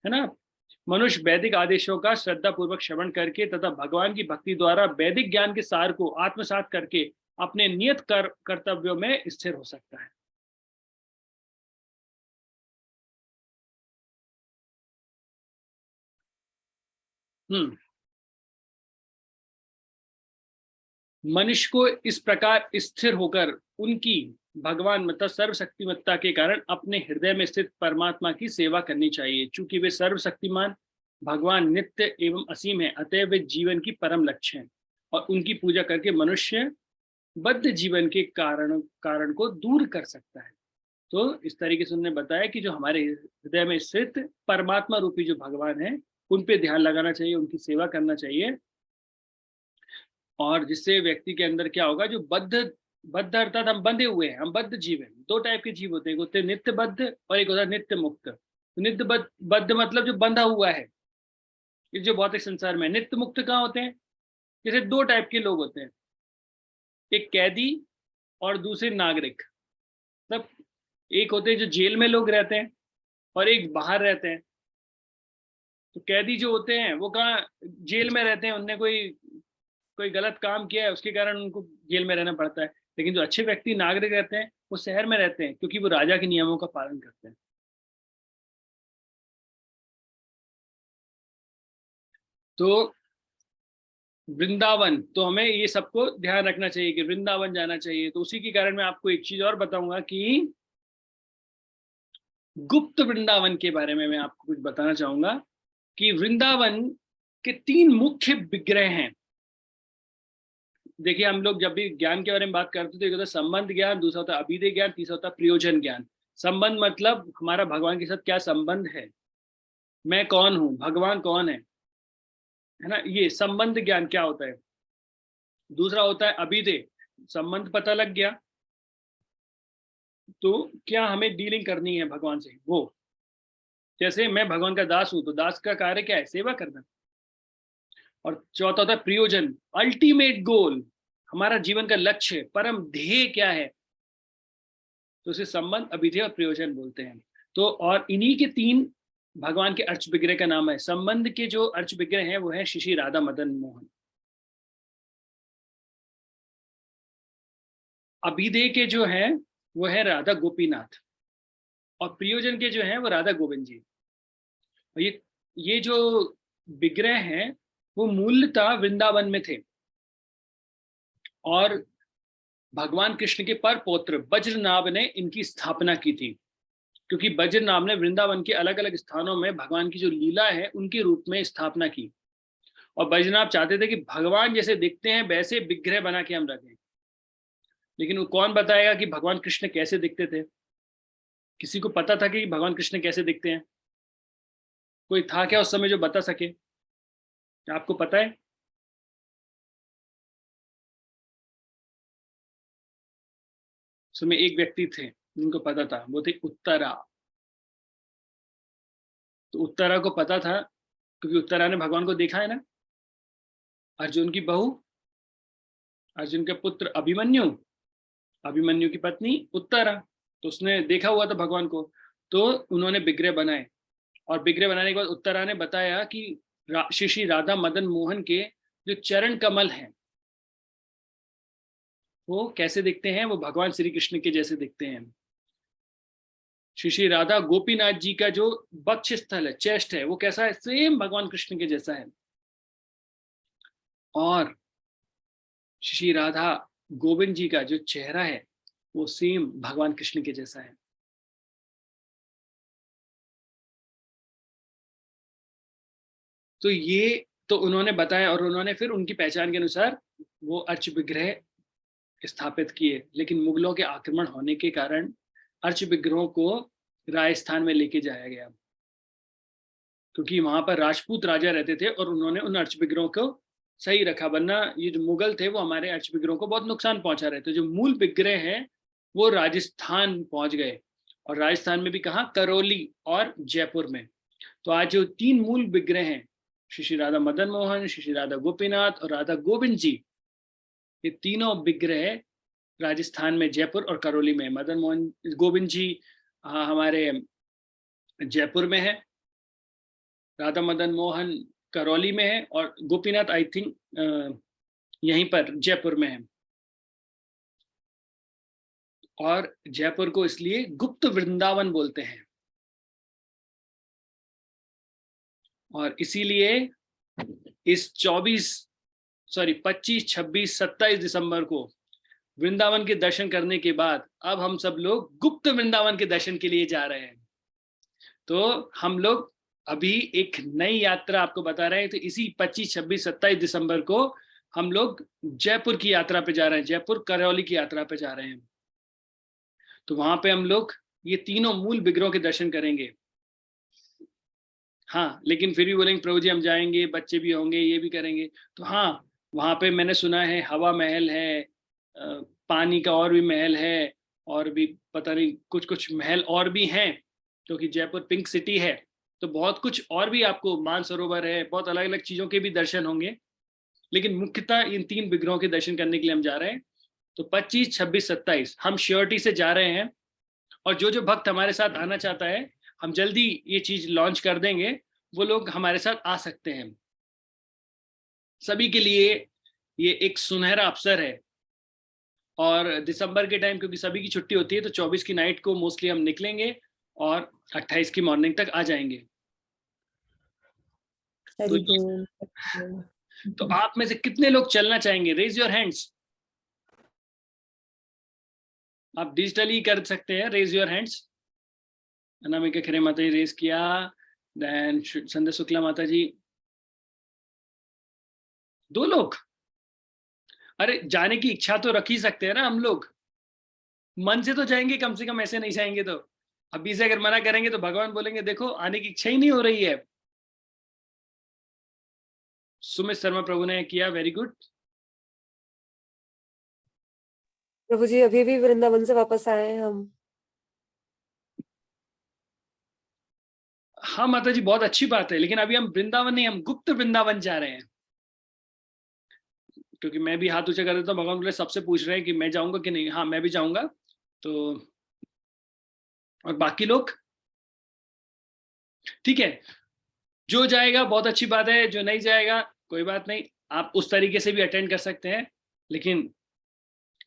ना? मनुष्य वैदिक आदेशों का श्रद्धा पूर्वक श्रवण करके तथा भगवान की भक्ति द्वारा वैदिक ज्ञान के सार को आत्मसात करके अपने नियत कर्तव्यों में स्थिर हो सकता है। मनुष्य को इस प्रकार स्थिर होकर उनकी भगवान मतलब सर्वशक्तिमत्ता के कारण अपने हृदय में स्थित परमात्मा की सेवा करनी चाहिए। चूंकि वे सर्वशक्तिमान भगवान नित्य एवं असीम है, अतः वे जीवन की परम लक्ष्य हैं और उनकी पूजा करके मनुष्य बद्ध जीवन के कारण को दूर कर सकता है। तो इस तरीके से उन्होंने बताया कि जो हमारे हृदय में स्थित परमात्मा रूपी जो भगवान है, उन पे ध्यान लगाना चाहिए, उनकी सेवा करना चाहिए। और जिससे व्यक्ति के अंदर क्या होगा, जो बद्ध अर्थात हम बंधे हुए हैं, हम बद्ध जीव हैं। 2 टाइप के जीव होते हैं, एक होते हैं नित्य बद्ध और एक होता है नित्य मुक्त। तो नित्य बद्ध मतलब जो बंधा हुआ है इस जो भौतिक संसार में। नित्य मुक्त कहाँ होते हैं? जैसे 2 टाइप के लोग होते हैं, एक कैदी और दूसरे नागरिक। मतलब एक होते हैं जो जेल में लोग रहते हैं और एक बाहर रहते हैं। तो कैदी जो होते हैं वो कहाँ, जेल में रहते हैं, उनने कोई गलत काम किया है उसके कारण उनको जेल में रहना पड़ता है। लेकिन जो अच्छे व्यक्ति नागरिक रहते हैं वो शहर में रहते हैं, क्योंकि वो राजा के नियमों का पालन करते हैं। तो वृंदावन, तो हमें ये सबको ध्यान रखना चाहिए कि वृंदावन जाना चाहिए। तो उसी के कारण मैं आपको एक चीज और बताऊंगा कि गुप्त वृंदावन के बारे में मैं आपको कुछ बताना चाहूंगा कि वृंदावन के 3 मुख्य विग्रह हैं। देखिए हम लोग जब भी ज्ञान के बारे में बात करते हैं तो एक होता है संबंध ज्ञान, दूसरा होता है अभिधेय ज्ञान, तीसरा होता है प्रयोजन ज्ञान। संबंध मतलब हमारा भगवान के साथ क्या संबंध है, मैं कौन हूं, भगवान कौन है ना, ये संबंध ज्ञान क्या होता है। दूसरा होता है अभिधेय, संबंध पता लग गया तो क्या हमें डीलिंग करनी है भगवान से, वो जैसे मैं भगवान का दास हूं तो दास का कार्य क्या है, सेवा करना। और चौथा होता है प्रयोजन, अल्टीमेट गोल, हमारा जीवन का लक्ष्य, परम ध्येय क्या है। तो उसे संबंध, अभिधेय और प्रयोजन बोलते हैं। तो और इन्हीं के 3 भगवान के अर्च विग्रह का नाम है। संबंध के जो अर्च विग्रह हैं वो है श्री श्री राधा मदन मोहन। अभिधेय के जो हैं वो है राधा गोपीनाथ और प्रयोजन के जो हैं वो राधा गोविंद जी। और ये जो विग्रह हैं वो मूलतः वृंदावन में थे। और भगवान कृष्ण के पर पौत्र वज्रनाभ ने इनकी स्थापना की थी, क्योंकि वज्रनाभ ने वृंदावन के अलग अलग स्थानों में भगवान की जो लीला है उनके रूप में स्थापना की। और वज्रनाभ चाहते थे कि भगवान जैसे दिखते हैं वैसे विग्रह बना के हम रखें, लेकिन वो कौन बताएगा कि भगवान कृष्ण कैसे दिखते थे? किसी को पता था कि भगवान कृष्ण कैसे दिखते हैं? कोई था क्या उस समय जो बता सके? क्या आपको पता है? उस समय एक व्यक्ति थे जिनको पता था, वो थे उत्तरा। तो उत्तरा को पता था, क्योंकि उत्तरा ने भगवान को देखा है ना। अर्जुन की बहू, अर्जुन के पुत्र अभिमन्यु, अभिमन्यु की पत्नी उत्तरा, तो उसने देखा हुआ था भगवान को। तो उन्होंने विग्रह बनाए, और विग्रह बनाने के बाद उत्तरा ने बताया कि श्री श्री राधा मदन मोहन के जो चरण कमल हैं वो कैसे दिखते हैं, वो भगवान श्री कृष्ण के जैसे दिखते हैं। श्री श्री राधा गोपीनाथ जी का जो वक्ष स्थल है, चेस्ट है, वो कैसा है? सेम भगवान कृष्ण के जैसा है। और श्री राधा गोविंद जी का जो चेहरा है वो सेम भगवान कृष्ण के जैसा है। तो ये तो उन्होंने बताया, और उन्होंने फिर उनकी पहचान के अनुसार वो अर्च विग्रह स्थापित किए। लेकिन मुगलों के आक्रमण होने के कारण अर्च विग्रहों को राजस्थान में लेके जाया गया, क्योंकि वहां पर राजपूत राजा रहते थे और उन्होंने उन अर्च विग्रहों को सही रखा, वरना ये जो मुगल थे वो हमारे अर्च विग्रहों को बहुत नुकसान पहुंचा रहे थे। जो मूल विग्रह हैं वो राजस्थान पहुंच गए, और राजस्थान में भी कहाँ? करौली और जयपुर में। तो आज जो 3 मूल विग्रह हैं, श्री श्री राधा मदन मोहन, श्री श्री राधा गोपीनाथ और राधा गोविंद जी, ये तीनों विग्रह राजस्थान में जयपुर और करौली में। मदन मोहन गोविंद जी हमारे जयपुर में है, राधा मदन मोहन करौली में है, और गोपीनाथ आई थिंक यहीं पर जयपुर में है। और जयपुर को इसलिए गुप्त वृंदावन बोलते हैं। और इसीलिए इस 25, 26, 27 दिसंबर को वृंदावन के दर्शन करने के बाद अब हम सब लोग गुप्त वृंदावन के दर्शन के लिए जा रहे हैं। तो हम लोग अभी एक नई यात्रा आपको बता रहे हैं। तो इसी 25, 26, 27 दिसंबर को हम लोग जयपुर की यात्रा पे जा रहे हैं, जयपुर करौली की यात्रा पे जा रहे हैं। तो वहां पे हम लोग ये तीनों मूल विग्रहों के दर्शन करेंगे। हाँ, लेकिन फिर भी बोलेंगे प्रभु जी हम जाएंगे, बच्चे भी होंगे, ये भी करेंगे। तो हाँ, वहां पे मैंने सुना है हवा महल है, पानी का और भी महल है, और भी पता नहीं कुछ कुछ महल और भी हैं, क्योंकि जयपुर पिंक सिटी है। तो बहुत कुछ और भी, आपको मानसरोवर है, बहुत अलग अलग चीजों के भी दर्शन होंगे। लेकिन मुख्यतः इन 3 विग्रहों के दर्शन करने के लिए हम जा रहे हैं। तो 25, 26, 27 हम श्योरिटी से जा रहे हैं। और जो जो भक्त हमारे साथ आना चाहता है, हम जल्दी ये चीज लॉन्च कर देंगे, वो लोग हमारे साथ आ सकते हैं। सभी के लिए ये एक सुनहरा अवसर है। और दिसंबर के टाइम क्योंकि सभी की छुट्टी होती है, तो 24 की नाइट को मोस्टली हम निकलेंगे और 28 की मॉर्निंग तक आ जाएंगे। तो आप में से कितने लोग चलना चाहेंगे? Raise your hands. आप डिजिटली कर सकते हैं, raise your hands. Anamika Khare माता जी रेज किया, देन संध्या शुक्ला माता जी, 2 लोग। अरे जाने की इच्छा तो रख ही सकते हैं ना हम लोग, मन से तो जाएंगे कम से कम, ऐसे नहीं जाएंगे तो। अभी से अगर मना करेंगे तो भगवान बोलेंगे देखो आने की इच्छा ही नहीं हो रही है। सुमित शर्मा प्रभु ने किया, वेरी गुड। प्रभु जी अभी भी वृंदावन से वापस आए हैं हम। हाँ माता जी, बहुत अच्छी बात है, लेकिन अभी हम वृंदावन नहीं, हम गुप्त वृंदावन जा रहे हैं। क्योंकि मैं भी हाथ ऊंचा कर देता हूँ, भगवान बोले सबसे पूछ रहे हैं कि मैं जाऊंगा कि नहीं। हाँ मैं भी जाऊंगा। तो और बाकी लोग ठीक है, जो जाएगा बहुत अच्छी बात है, जो नहीं जाएगा कोई बात नहीं, आप उस तरीके से भी अटेंड कर सकते हैं। लेकिन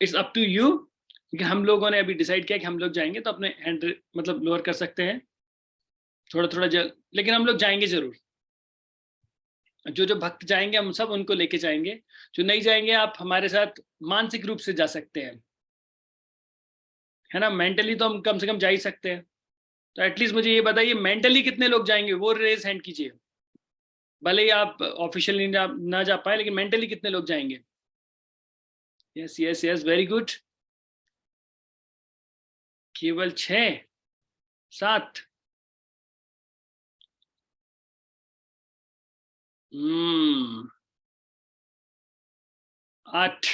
इट्स अप टू यू, क्योंकि हम लोगों ने अभी डिसाइड किया कि हम लोग जाएंगे, तो अपने हैंड मतलब लोअर कर सकते हैं थोड़ा थोड़ा लेकिन हम लोग जाएंगे जरूर। जो जो भक्त जाएंगे हम सब उनको लेके जाएंगे, जो नहीं जाएंगे आप हमारे साथ मानसिक रूप से जा सकते हैं, है ना। मेंटली तो हम कम से कम जा ही सकते हैं। तो एटलीस्ट मुझे ये बताइए मेंटली कितने लोग जाएंगे, वो रेज हैंड कीजिए। भले ही आप ऑफिशियली ना जा पाए, लेकिन मेंटली कितने लोग जाएंगे? Yes yes yes, very good. केवल 6 7। 8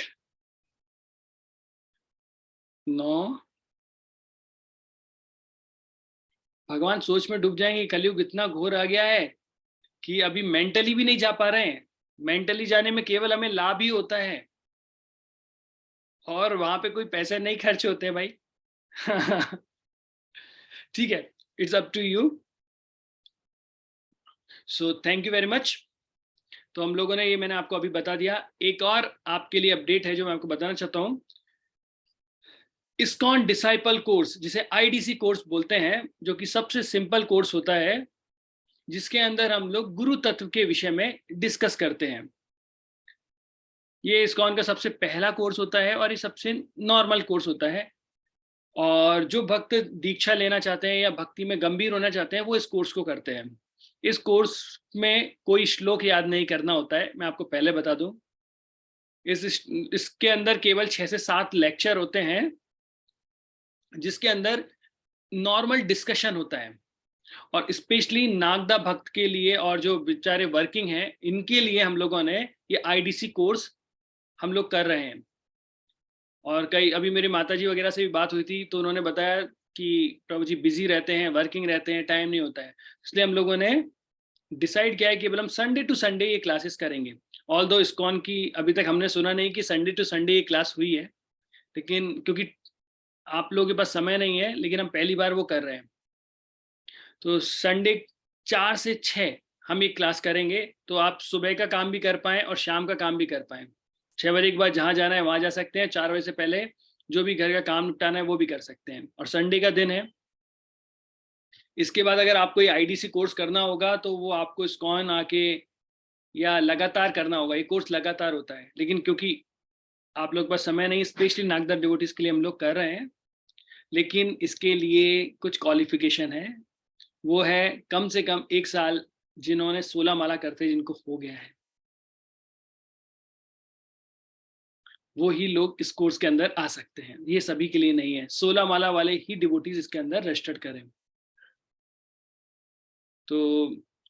9। भगवान सोच में डूब जाएंगे, कलयुग इतना घोर आ गया है कि अभी मेंटली भी नहीं जा पा रहे हैं। मेंटली जाने में केवल हमें लाभ ही होता है, और वहां पे कोई पैसे नहीं खर्च होते भाई। ठीक है, it's up to you. So thank you very much. तो हम लोगों ने ये, मैंने आपको अभी बता दिया। एक और आपके लिए अपडेट है जो मैं आपको बताना चाहता हूँ। इस्कॉन डिसाइपल कोर्स, जिसे आईडीसी कोर्स बोलते हैं, जो कि सबसे सिंपल कोर्स होता है, जिसके अंदर हम लोग गुरु तत्व के विषय में डिस्कस करते हैं। ये इस्कॉन का सबसे पहला कोर्स होता है और ये सबसे नॉर्मल कोर्स होता है। और जो भक्त दीक्षा लेना चाहते हैं या भक्ति में गंभीर होना चाहते हैं वो इस कोर्स को करते हैं। इस कोर्स में कोई श्लोक याद नहीं करना होता है, मैं आपको पहले बता दूं। इसके अंदर केवल 6 से 7 लेक्चर होते हैं, जिसके अंदर नॉर्मल डिस्कशन होता है। और स्पेशली नागदा भक्त के लिए और जो बेचारे वर्किंग हैं, इनके लिए हम लोगों ने ये आईडीसी कोर्स हम लोग कर रहे हैं। और कई अभी मेरी माताजी वगैरह से भी बात हुई थी, तो उन्होंने बताया कि प्रभु जी बिजी रहते हैं, वर्किंग रहते हैं, टाइम नहीं होता है। इसलिए हम लोगों ने डिसाइड किया है कि केवल हम संडे टू संडे ये क्लासेस करेंगे। ऑल्दो इस्कॉन की अभी तक हमने सुना नहीं कि संडे टू संडे ये क्लास हुई है, लेकिन क्योंकि आप लोगों के पास समय नहीं है, लेकिन हम पहली बार वो कर रहे हैं। तो संडे 4 से 6 हम ये क्लास करेंगे, तो आप सुबह का काम भी कर पाएँ और शाम का काम भी कर पाएँ। 6 बजे के बाद जहाँ जाना है वहाँ जा सकते हैं, 4 बजे से पहले जो भी घर का काम निपटाना है वो भी कर सकते हैं, और संडे का दिन है। इसके बाद अगर आपको ये आईडीसी कोर्स करना होगा तो वो आपको इस्कॉन आके या लगातार करना होगा। ये कोर्स लगातार होता है, लेकिन क्योंकि आप लोग के पास समय नहीं, स्पेशली नागदा डिवोटीज के लिए हम लोग कर रहे हैं, लेकिन इसके लिए कुछ क्वालिफिकेशन है। वो है कम से कम 1 साल जिन्होंने 16 माला करते जिनको हो गया है, वो ही लोग इस कोर्स के अंदर आ सकते हैं। ये सभी के लिए नहीं है, 16 माला वाले ही डिवोटीज इसके अंदर रजिस्टर्ड करें। तो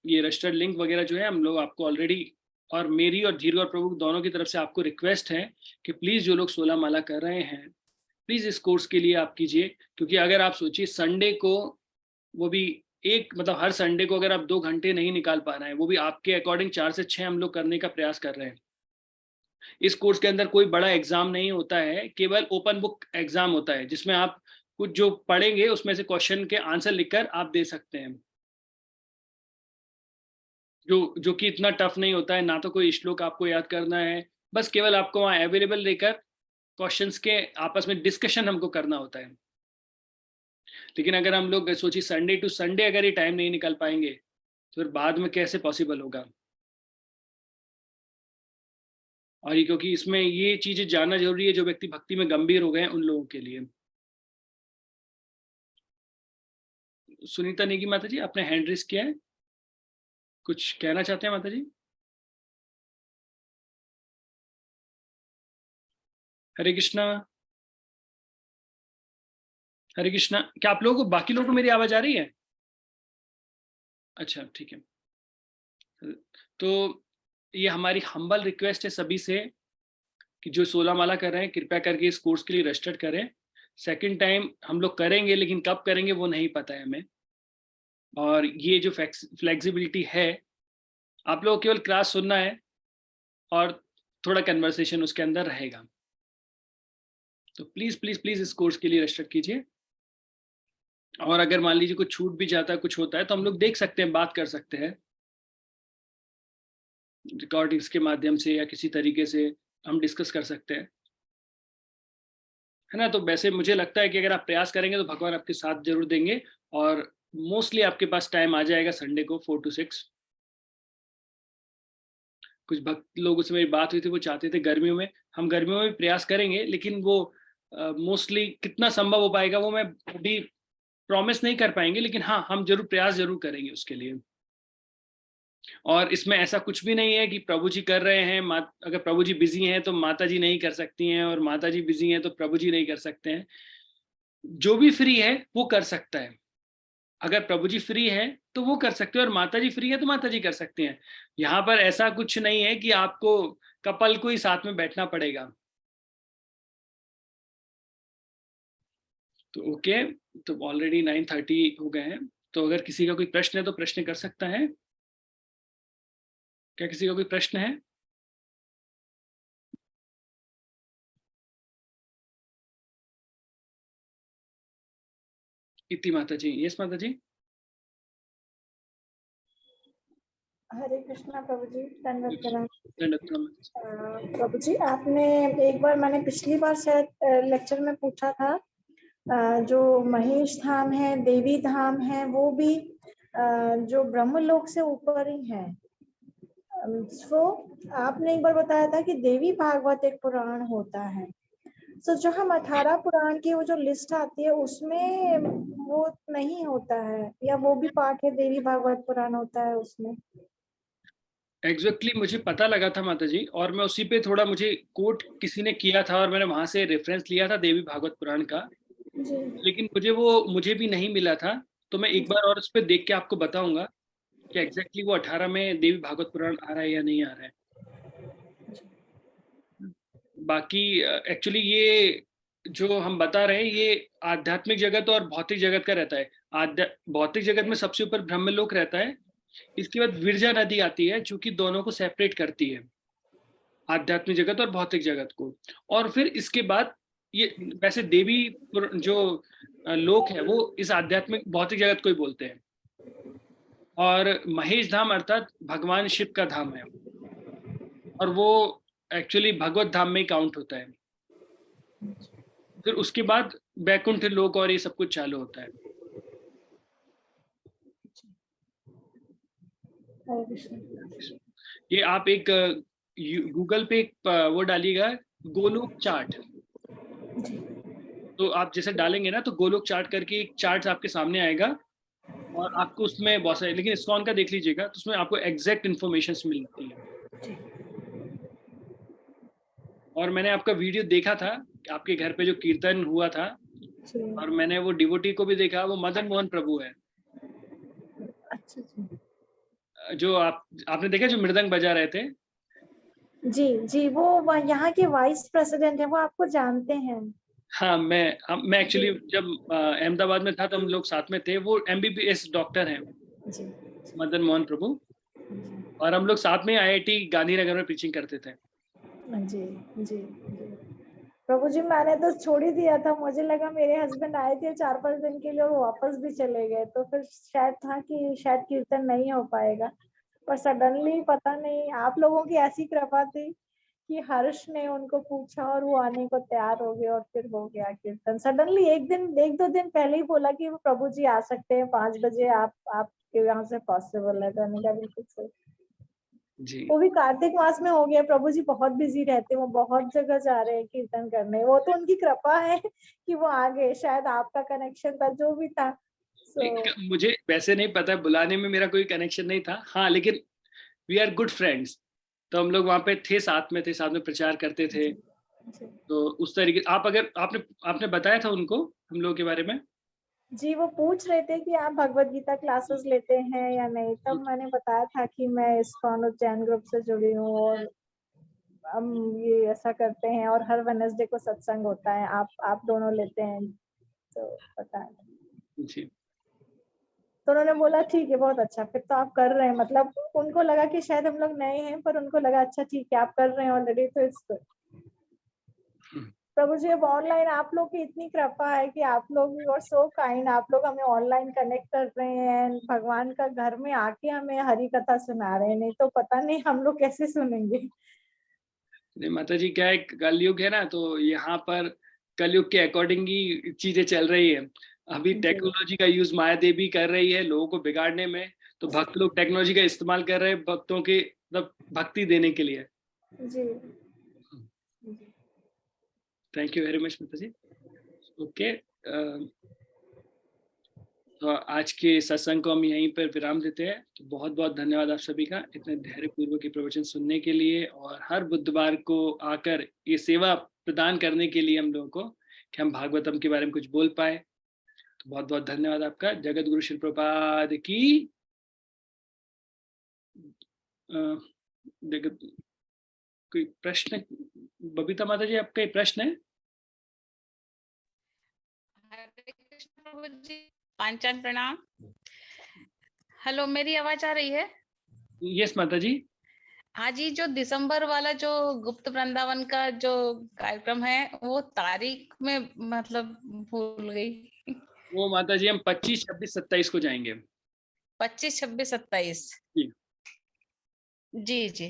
ये रजिस्टर्ड लिंक वगैरह जो है हम लोग आपको ऑलरेडी, और मेरी और धीर गौर प्रभु दोनों की तरफ से आपको रिक्वेस्ट है कि प्लीज़ जो लोग 16 माला कर रहे हैं, प्लीज़ इस कोर्स के लिए आप कीजिए। क्योंकि अगर आप सोचिए संडे को, वो भी एक मतलब हर संडे को अगर आप 2 घंटे नहीं निकाल पा रहे हैं, वो भी आपके अकॉर्डिंग 4 से 6 हम लोग करने का प्रयास कर रहे हैं। इस कोर्स के अंदर कोई बड़ा एग्जाम नहीं होता है, केवल ओपन बुक एग्जाम होता है, जिसमें आप कुछ जो पढ़ेंगे उसमें से क्वेश्चन के आंसर लिखकर आप दे सकते हैं, जो कि इतना टफ नहीं होता है। ना तो कोई श्लोक आपको याद करना है, बस केवल आपको वहाँ अवेलेबल लेकर क्वेश्चंस के आपस में डिस्कशन हमको करना होता है। लेकिन अगर हम लोग सोचिए संडे टू संडे अगर ये टाइम नहीं निकाल पाएंगे, तो फिर बाद में कैसे पॉसिबल होगा। और ये क्योंकि इसमें ये चीजें जानना जरूरी है, जो व्यक्ति भक्ति में गंभीर हो गए हैं उन लोगों के लिए। सुनीता नेगी माता जी, आपने हैंड रेस किया है, कुछ कहना चाहते हैं माता जी? हरे कृष्णा। हरे कृष्णा। क्या आप लोगों को, बाकी लोगों को मेरी आवाज आ रही है? अच्छा ठीक है। तो ये हमारी हम्बल रिक्वेस्ट है सभी से कि जो 16 माला कर रहे हैं कृपया करके इस कोर्स के लिए रजिस्टर्ड करें। सेकंड टाइम हम लोग करेंगे, लेकिन कब करेंगे वो नहीं पता है हमें। और ये जो फ्लेक्सिबिलिटी है, आप लोग केवल क्लास सुनना है और थोड़ा कन्वर्सेशन उसके अंदर रहेगा। तो प्लीज़ प्लीज़ प्लीज़ इस कोर्स के लिए रजिस्टर कीजिए। और अगर मान लीजिए कुछ छूट भी जाता है, कुछ होता है, तो हम लोग देख सकते हैं, बात कर सकते हैं रिकॉर्डिंग्स के माध्यम से, या किसी तरीके से हम डिस्कस कर सकते हैं, है ना। तो वैसे मुझे लगता है कि अगर आप प्रयास करेंगे तो भगवान आपके साथ जरूर देंगे, और मोस्टली आपके पास टाइम आ जाएगा संडे को 4 to 6। कुछ भक्त लोगों से मेरी बात हुई थी, वो चाहते थे गर्मियों में, हम गर्मियों में भी प्रयास करेंगे, लेकिन वो मोस्टली कितना संभव हो पाएगा वो मैं अभी प्रॉमिस नहीं कर पाएंगे, लेकिन हाँ हम जरूर प्रयास जरूर करेंगे उसके लिए। और इसमें ऐसा कुछ भी नहीं है कि प्रभु जी कर रहे हैं, अगर प्रभु जी बिजी हैं तो माता जी नहीं कर सकती हैं, और माता जी बिजी हैं तो प्रभु जी नहीं कर सकते हैं। जो भी फ्री है वो कर सकता है। अगर प्रभु जी फ्री है तो वो कर सकते हैं, और माता जी फ्री है तो माता जी कर सकती हैं। यहाँ पर ऐसा कुछ नहीं है कि आपको कपल को ही साथ में बैठना पड़ेगा। तो ओके, तो ऑलरेडी 9:30 हो गए हैं, तो अगर किसी का कोई प्रश्न है तो प्रश्न कर सकता है। क्या किसी का कोई प्रश्न है? इति माता जी। यस माता जी। हरे कृष्णा प्रभु जी, धन्यवाद प्रणाम। दंडवत प्रणाम। प्रभु जी, आपने एक बार, मैंने पिछली बार शायद लेक्चर में पूछा था, जो महेश धाम है, देवी धाम है, वो भी जो ब्रह्मलोक से ऊपर ही है। सो आपने एक बार बताया था कि देवी भागवत एक पुराण होता है। सो जो हम 18 पुराण की वो जो लिस्ट आती है उसमें वो नहीं होता है, या वो भी पाठ है देवी भागवत पुराण होता है उसमें? एग्जैक्टली मुझे पता लगा था माता जी, और मैं उसी पे थोड़ा, मुझे कोट किसी ने किया था और मैंने वहां से रेफरेंस लिया था देवी भागवत पुराण का, जी लेकिन मुझे भी नहीं मिला था। तो मैं एक बार और उस पर देख के आपको बताऊंगा कि एग्जैक्टली वो 18 में देवी भागवत पुराण आ रहा है या नहीं आ रहा है। बाकी एक्चुअली ये जो हम बता रहे हैं ये आध्यात्मिक जगत और भौतिक जगत का रहता है। भौतिक जगत में सबसे ऊपर ब्रह्मलोक रहता है, इसके बाद विरजा नदी आती है जो कि दोनों को सेपरेट करती है, आध्यात्मिक जगत और भौतिक जगत को। और फिर इसके बाद ये, वैसे देवी जो लोक है वो इस आध्यात्मिक भौतिक जगत को ही बोलते हैं, और महेश धाम अर्थात भगवान शिव का धाम है, और वो एक्चुअली भगवत धाम में काउंट होता है। फिर उसके बाद बैकुंठ लोक और ये सब कुछ चालू होता है। हरे कृष्ण। ये आप एक गूगल पे एक वो डालिएगा, गोलोक चार्ट। तो आप जैसे डालेंगे ना तो गोलोक चार्ट करके एक चार्ट आपके सामने आएगा, और आपको उसमें बहुत सारे, लेकिन इस्कॉन का देख लीजिएगा तो उसमें आपको एग्जैक्ट इन्फॉर्मेशन मिलती है। और मैंने आपका वीडियो देखा था, आपके घर पे जो कीर्तन हुआ था, और मैंने वो डिवोटी को भी देखा, वो मदन मोहन प्रभु है। अच्छा जी। जो आपने देखा जो मृदंग बजा रहे थे। जी जी, वो यहाँ के वाइस प्रेसिडेंट है, वो आपको जानते हैं? हाँ, मैं एक्चुअली जब अहमदाबाद में था तो हम लोग साथ में थे। वो MBBS डॉक्टर हैं, जी मदन मोहन प्रभु, और हम लोग साथ में IIT गांधीनगर में टीचिंग करते थे। जी जी जी। प्रभु जी, मैंने तो छोड़ ही दिया था, मुझे लगा मेरे हस्बैंड आए थे 4-5 दिन के लिए और वापस भी चले गए, तो फिर शायद था कि शायद कीर्तन नहीं हो पाएगा, पर सडनली पता नहीं आप लोगों की ऐसी कृपा थी कि हर्ष ने उनको पूछा और वो आने को तैयार हो गए, और फिर हो गया कीर्तन। सडनली एक दो दिन पहले ही बोला कि वो प्रभु जी आ सकते हैं 5 बजे, आपके यहाँ से पॉसिबल है? तो मैंने कहा बिल्कुल सही। जी, वो भी कार्तिक मास में हो गया। प्रभु जी बहुत बिजी रहते हैं, वो बहुत जगह जा रहे हैं कीर्तन करने, वो तो उनकी कृपा है कि वो आ गए, शायद आपका कनेक्शन था जो भी था। मुझे वैसे नहीं पता, बुलाने में मेरा कोई कनेक्शन नहीं था। हाँ, लेकिन वी आर गुड फ्रेंड्स, तो हम लोग वहाँ पे थे, साथ में प्रचार करते थे। तो उस तरीके आप, अगर आपने बताया था उनको हम लोगों के बारे में? जी, वो पूछ रहे थे कि आप भगवत गीता क्लासेस लेते हैं या नहीं, तब मैंने बताया था कि मैं इस्कॉन उज्जैन ग्रुप से जुड़ी हूँ, और हम ये ऐसा करते हैं, और हर वेडनेसडे को सत्संग होता है, आप दोनों लेते हैं, तो बताया। जी, तो उन्होंने बोला ठीक है, बहुत अच्छा, फिर तो आप कर रहे हैं, मतलब उनको लगा कि शायद हम लोग नए हैं, पर उनको लगा अच्छा ठीक है आप कर रहे हैं ऑलरेडी, तो इट्स गुड। प्रभु जी, अब ऑनलाइन आप लोग की इतनी कृपा है कि आप लोग यू आर सो काइंड, आप लोग हमें ऑनलाइन कनेक्ट कर रहे हैं, भगवान का घर में आके हमें हरि कथा सुना रहे हैं, नहीं तो पता नहीं हम लोग कैसे सुनेंगे। नहीं माता जी, क्या है, कलयुग है ना, तो यहाँ पर कलयुग के अकॉर्डिंग ही चीजें चल रही है। अभी टेक्नोलॉजी का यूज माया देवी कर रही है लोगों को बिगाड़ने में, तो भक्त लोग टेक्नोलॉजी का इस्तेमाल कर रहे हैं भक्तों के मतलब भक्ति देने के लिए। जी थैंक यू वेरी मच माता जी। ओके, तो आज के सत्संग को हम यहीं पर विराम देते हैं। तो बहुत बहुत धन्यवाद आप सभी का इतने धैर्यपूर्वक के प्रवचन सुनने के लिए, और हर बुधवार को आकर ये सेवा प्रदान करने के लिए हम लोगों को, कि हम भागवतम के बारे में कुछ बोल पाए। तो बहुत बहुत धन्यवाद आपका। जगत गुरु श्री प्रभुपाद की जगत। कोई प्रश्न? बबीता माता जी, आपका प्रश्न है? हरे कृष्ण प्रभु जी, पांचान प्रणाम। हेलो, मेरी आवाज आ रही है? यस माता जी। हाँ जी, जो दिसंबर वाला जो गुप्त वृंदावन का जो कार्यक्रम है, वो तारीख में मतलब भूल गई। वो माता जी हम 25, 26, 27 को जाएंगे। 25, 26, 27 जी जी जी।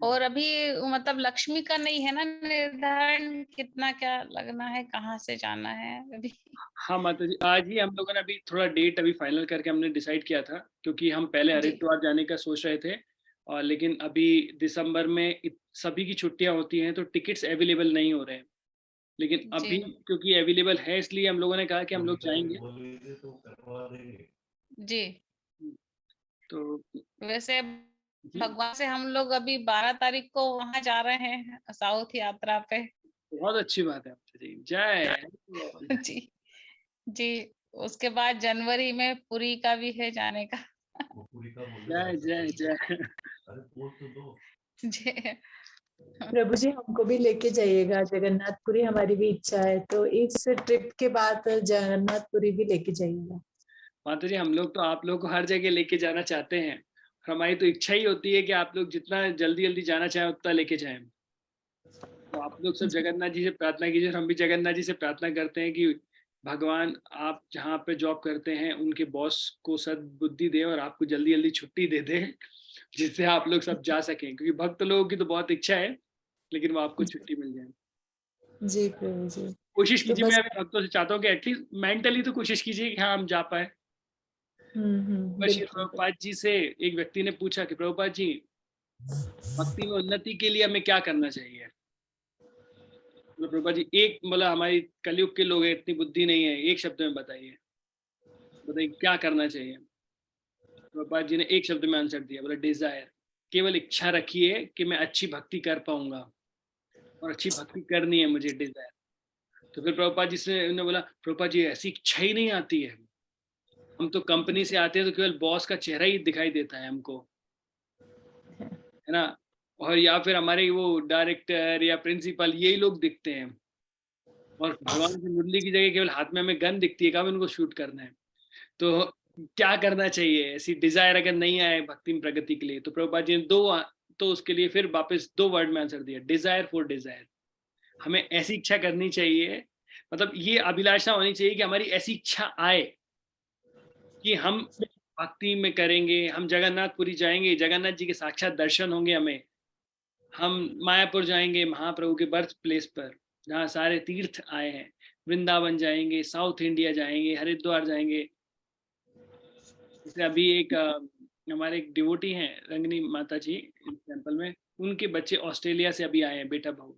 और अभी मतलब लक्ष्मी का नहीं है ना निर्धारण, कितना क्या लगना है, कहाँ से जाना है अभी? हाँ माता जी, आज ही हम लोगों ने अभी थोड़ा डेट अभी फाइनल करके हमने डिसाइड किया था, क्योंकि हम पहले जी हरिद्वार जाने का सोच रहे थे, और लेकिन अभी दिसंबर में सभी की छुट्टियां होती हैं तो टिकट्स अवेलेबल नहीं हो रहे हैं। लेकिन अभी जी क्योंकि अवेलेबल है, इसलिए हम लोगों ने कहा कि हम लोग जाएंगे। जी। तो वैसे जी, भगवान से हम लोग अभी 12 तारीख को वहां जा रहे हैं साउथ यात्रा पे। बहुत अच्छी बात है माता जी, जय। जी जी। उसके बाद जनवरी में पुरी का भी है जाने का। जय जय जय। जी प्रभु जी हमको भी लेके जाइएगा जगन्नाथपुरी, हमारी भी इच्छा है, तो इस ट्रिप के बाद जगन्नाथपुरी भी लेके जाइएगा। माता जी, हम लोग तो आप लोग को हर जगह लेके जाना चाहते हैं। हमारी तो इच्छा ही होती है कि आप लोग जितना जल्दी जल्दी जाना चाहें उतना लेके जाएं। तो आप लोग सब जगन्नाथ जी से प्रार्थना कीजिए, और हम भी जगन्नाथ जी से प्रार्थना करते हैं कि भगवान आप जहाँ पे जॉब करते हैं उनके बॉस को सद्बुद्धि दे और आपको जल्दी जल्दी छुट्टी दे दे, जिससे आप लोग सब जा सकें, क्योंकि भक्त लोगों की तो बहुत इच्छा है, लेकिन वो आपको छुट्टी मिल जाए। जी प्रभु जी। कोशिश तो कीजिए, मैं बस अभी भक्तों से चाहता हूँ कि एटलीस्ट मेंटली तो कोशिश कीजिए कि हाँ हम जा पाए। श्री बिल्कुल। प्रभुपाद जी से एक व्यक्ति ने पूछा कि प्रभुपाद जी, भक्ति में उन्नति के लिए हमें क्या करना चाहिए? तो प्रभुपाद जी एक बोला, हमारी कलयुग के लोग हैं, इतनी बुद्धि नहीं है, एक शब्द में बताइए, बताइए क्या करना चाहिए? प्रभुपाद जी ने एक शब्द में आंसर दिया, बोला डिजायर। केवल इच्छा रखिए कि मैं अच्छी भक्ति कर पाऊंगा, और अच्छी भक्ति करनी है मुझे, डिजायर। तो फिर प्रभुपाद जी से उन्होंने बोला, प्रभुपाद जी ऐसी इच्छा ही नहीं आती है, हम तो कंपनी से आते हैं तो केवल बॉस का चेहरा ही दिखाई देता है हमको, है ना, और या फिर हमारे वो डायरेक्टर या प्रिंसिपल यही लोग दिखते हैं, और भगवान की मुरली की जगह केवल हाथ में हमें गन दिखती है, कब उनको शूट करना है। तो क्या करना चाहिए ऐसी डिजायर अगर नहीं आए भक्ति में प्रगति के लिए? तो प्रभुपाद जी ने तो उसके लिए फिर वापस 2 वर्ड में आंसर दिया, डिजायर फॉर डिजायर। हमें ऐसी इच्छा करनी चाहिए, मतलब ये अभिलाषा होनी चाहिए कि हमारी ऐसी इच्छा आए कि हम भक्ति में करेंगे, हम जगन्नाथपुरी जाएंगे, जगन्नाथ जी के साक्षात दर्शन होंगे हमें, हम मायापुर जाएंगे महाप्रभु के बर्थ प्लेस पर जहाँ सारे तीर्थ आए हैं, वृंदावन जाएंगे, साउथ इंडिया जाएंगे, हरिद्वार जाएंगे। जैसे अभी एक हमारे एक डिवोटी हैं रंगनी माता जी टेम्पल में, उनके बच्चे ऑस्ट्रेलिया से अभी आए हैं, बेटा बहू,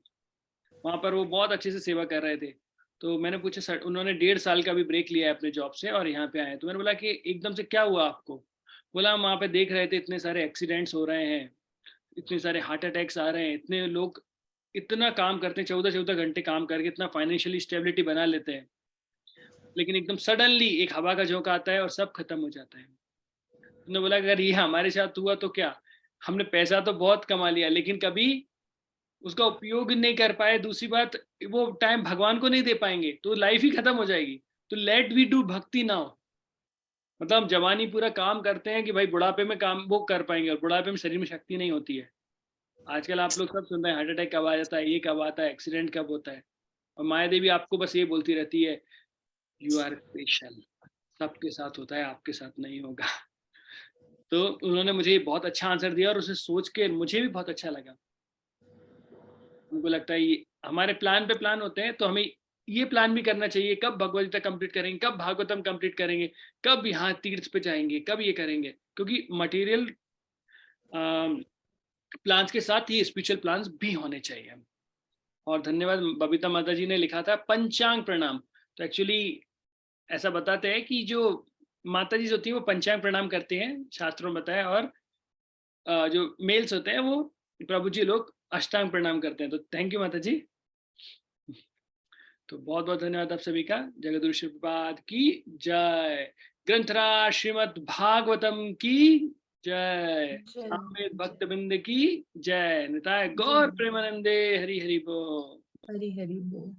वहाँ पर वो बहुत अच्छे से सेवा कर रहे थे। तो मैंने पूछा सर, उन्होंने 1.5 साल का भी ब्रेक लिया है अपने जॉब से और यहाँ पे आए। तो मैंने बोला कि एकदम से क्या हुआ आपको? बोला हम वहाँ पे देख रहे थे इतने सारे एक्सीडेंट्स हो रहे हैं, इतने सारे हार्ट अटैक्स आ रहे हैं, इतने लोग इतना काम करते हैं, 14-14 घंटे काम करके इतना फाइनेंशियली स्टेबिलिटी बना लेते हैं, लेकिन एकदम सडनली एक हवा का झोंका आता है और सब खत्म हो जाता है। उन्होंने बोला अगर ये हमारे साथ हुआ तो क्या, हमने पैसा तो बहुत कमा लिया लेकिन कभी उसका उपयोग नहीं कर पाए, दूसरी बात वो टाइम भगवान को नहीं दे पाएंगे तो लाइफ ही खत्म हो जाएगी। तो लेट वी डू भक्ति नाउ, मतलब हम जवानी पूरा काम करते हैं कि भाई बुढ़ापे में काम वो कर पाएंगे, और बुढ़ापे में शरीर में शक्ति नहीं होती है। आजकल आप लोग सब सुन रहे हैं हार्ट अटैक कब आ जाता है, ये कब आता है, एक्सीडेंट कब होता है, और माया देवी आपको बस ये बोलती रहती है यू आर स्पेशल, सबके साथ होता है आपके साथ नहीं होगा। तो उन्होंने मुझे बहुत अच्छा आंसर दिया और उसे सोच के मुझे भी बहुत अच्छा लगा। उनको लगता है ये हमारे प्लान पे प्लान होते हैं, तो हमें ये प्लान भी करना चाहिए, कब भगवद गीता कंप्लीट करेंगे, कब भागवतम कंप्लीट करेंगे, कब यहाँ तीर्थ पे जाएंगे, कब ये करेंगे, क्योंकि मटेरियल प्लान्स के साथ ये स्पिरिचुअल प्लान्स भी होने चाहिए। और धन्यवाद, बबीता माता जी ने लिखा था पंचांग प्रणाम। तो एक्चुअली ऐसा बताते हैं कि जो माता जी होती है वो पंचांग प्रणाम करते हैं, शास्त्रों में बताया, और जो मेल्स होते हैं वो प्रभु जी लोग अष्टांग प्रणाम करते हैं। तो थैंक यू माता जी। तो बहुत बहुत धन्यवाद आप सभी का। जगद्गुरु श्री प्रभुपाद की जय। ग्रंथराज श्रीमद् भागवतम की जय। जय अमृत जय भक्त बिंद की जय। निताय गौर जय। प्रेमानंदे। हरि हरि बोल। हरि हरि बोल।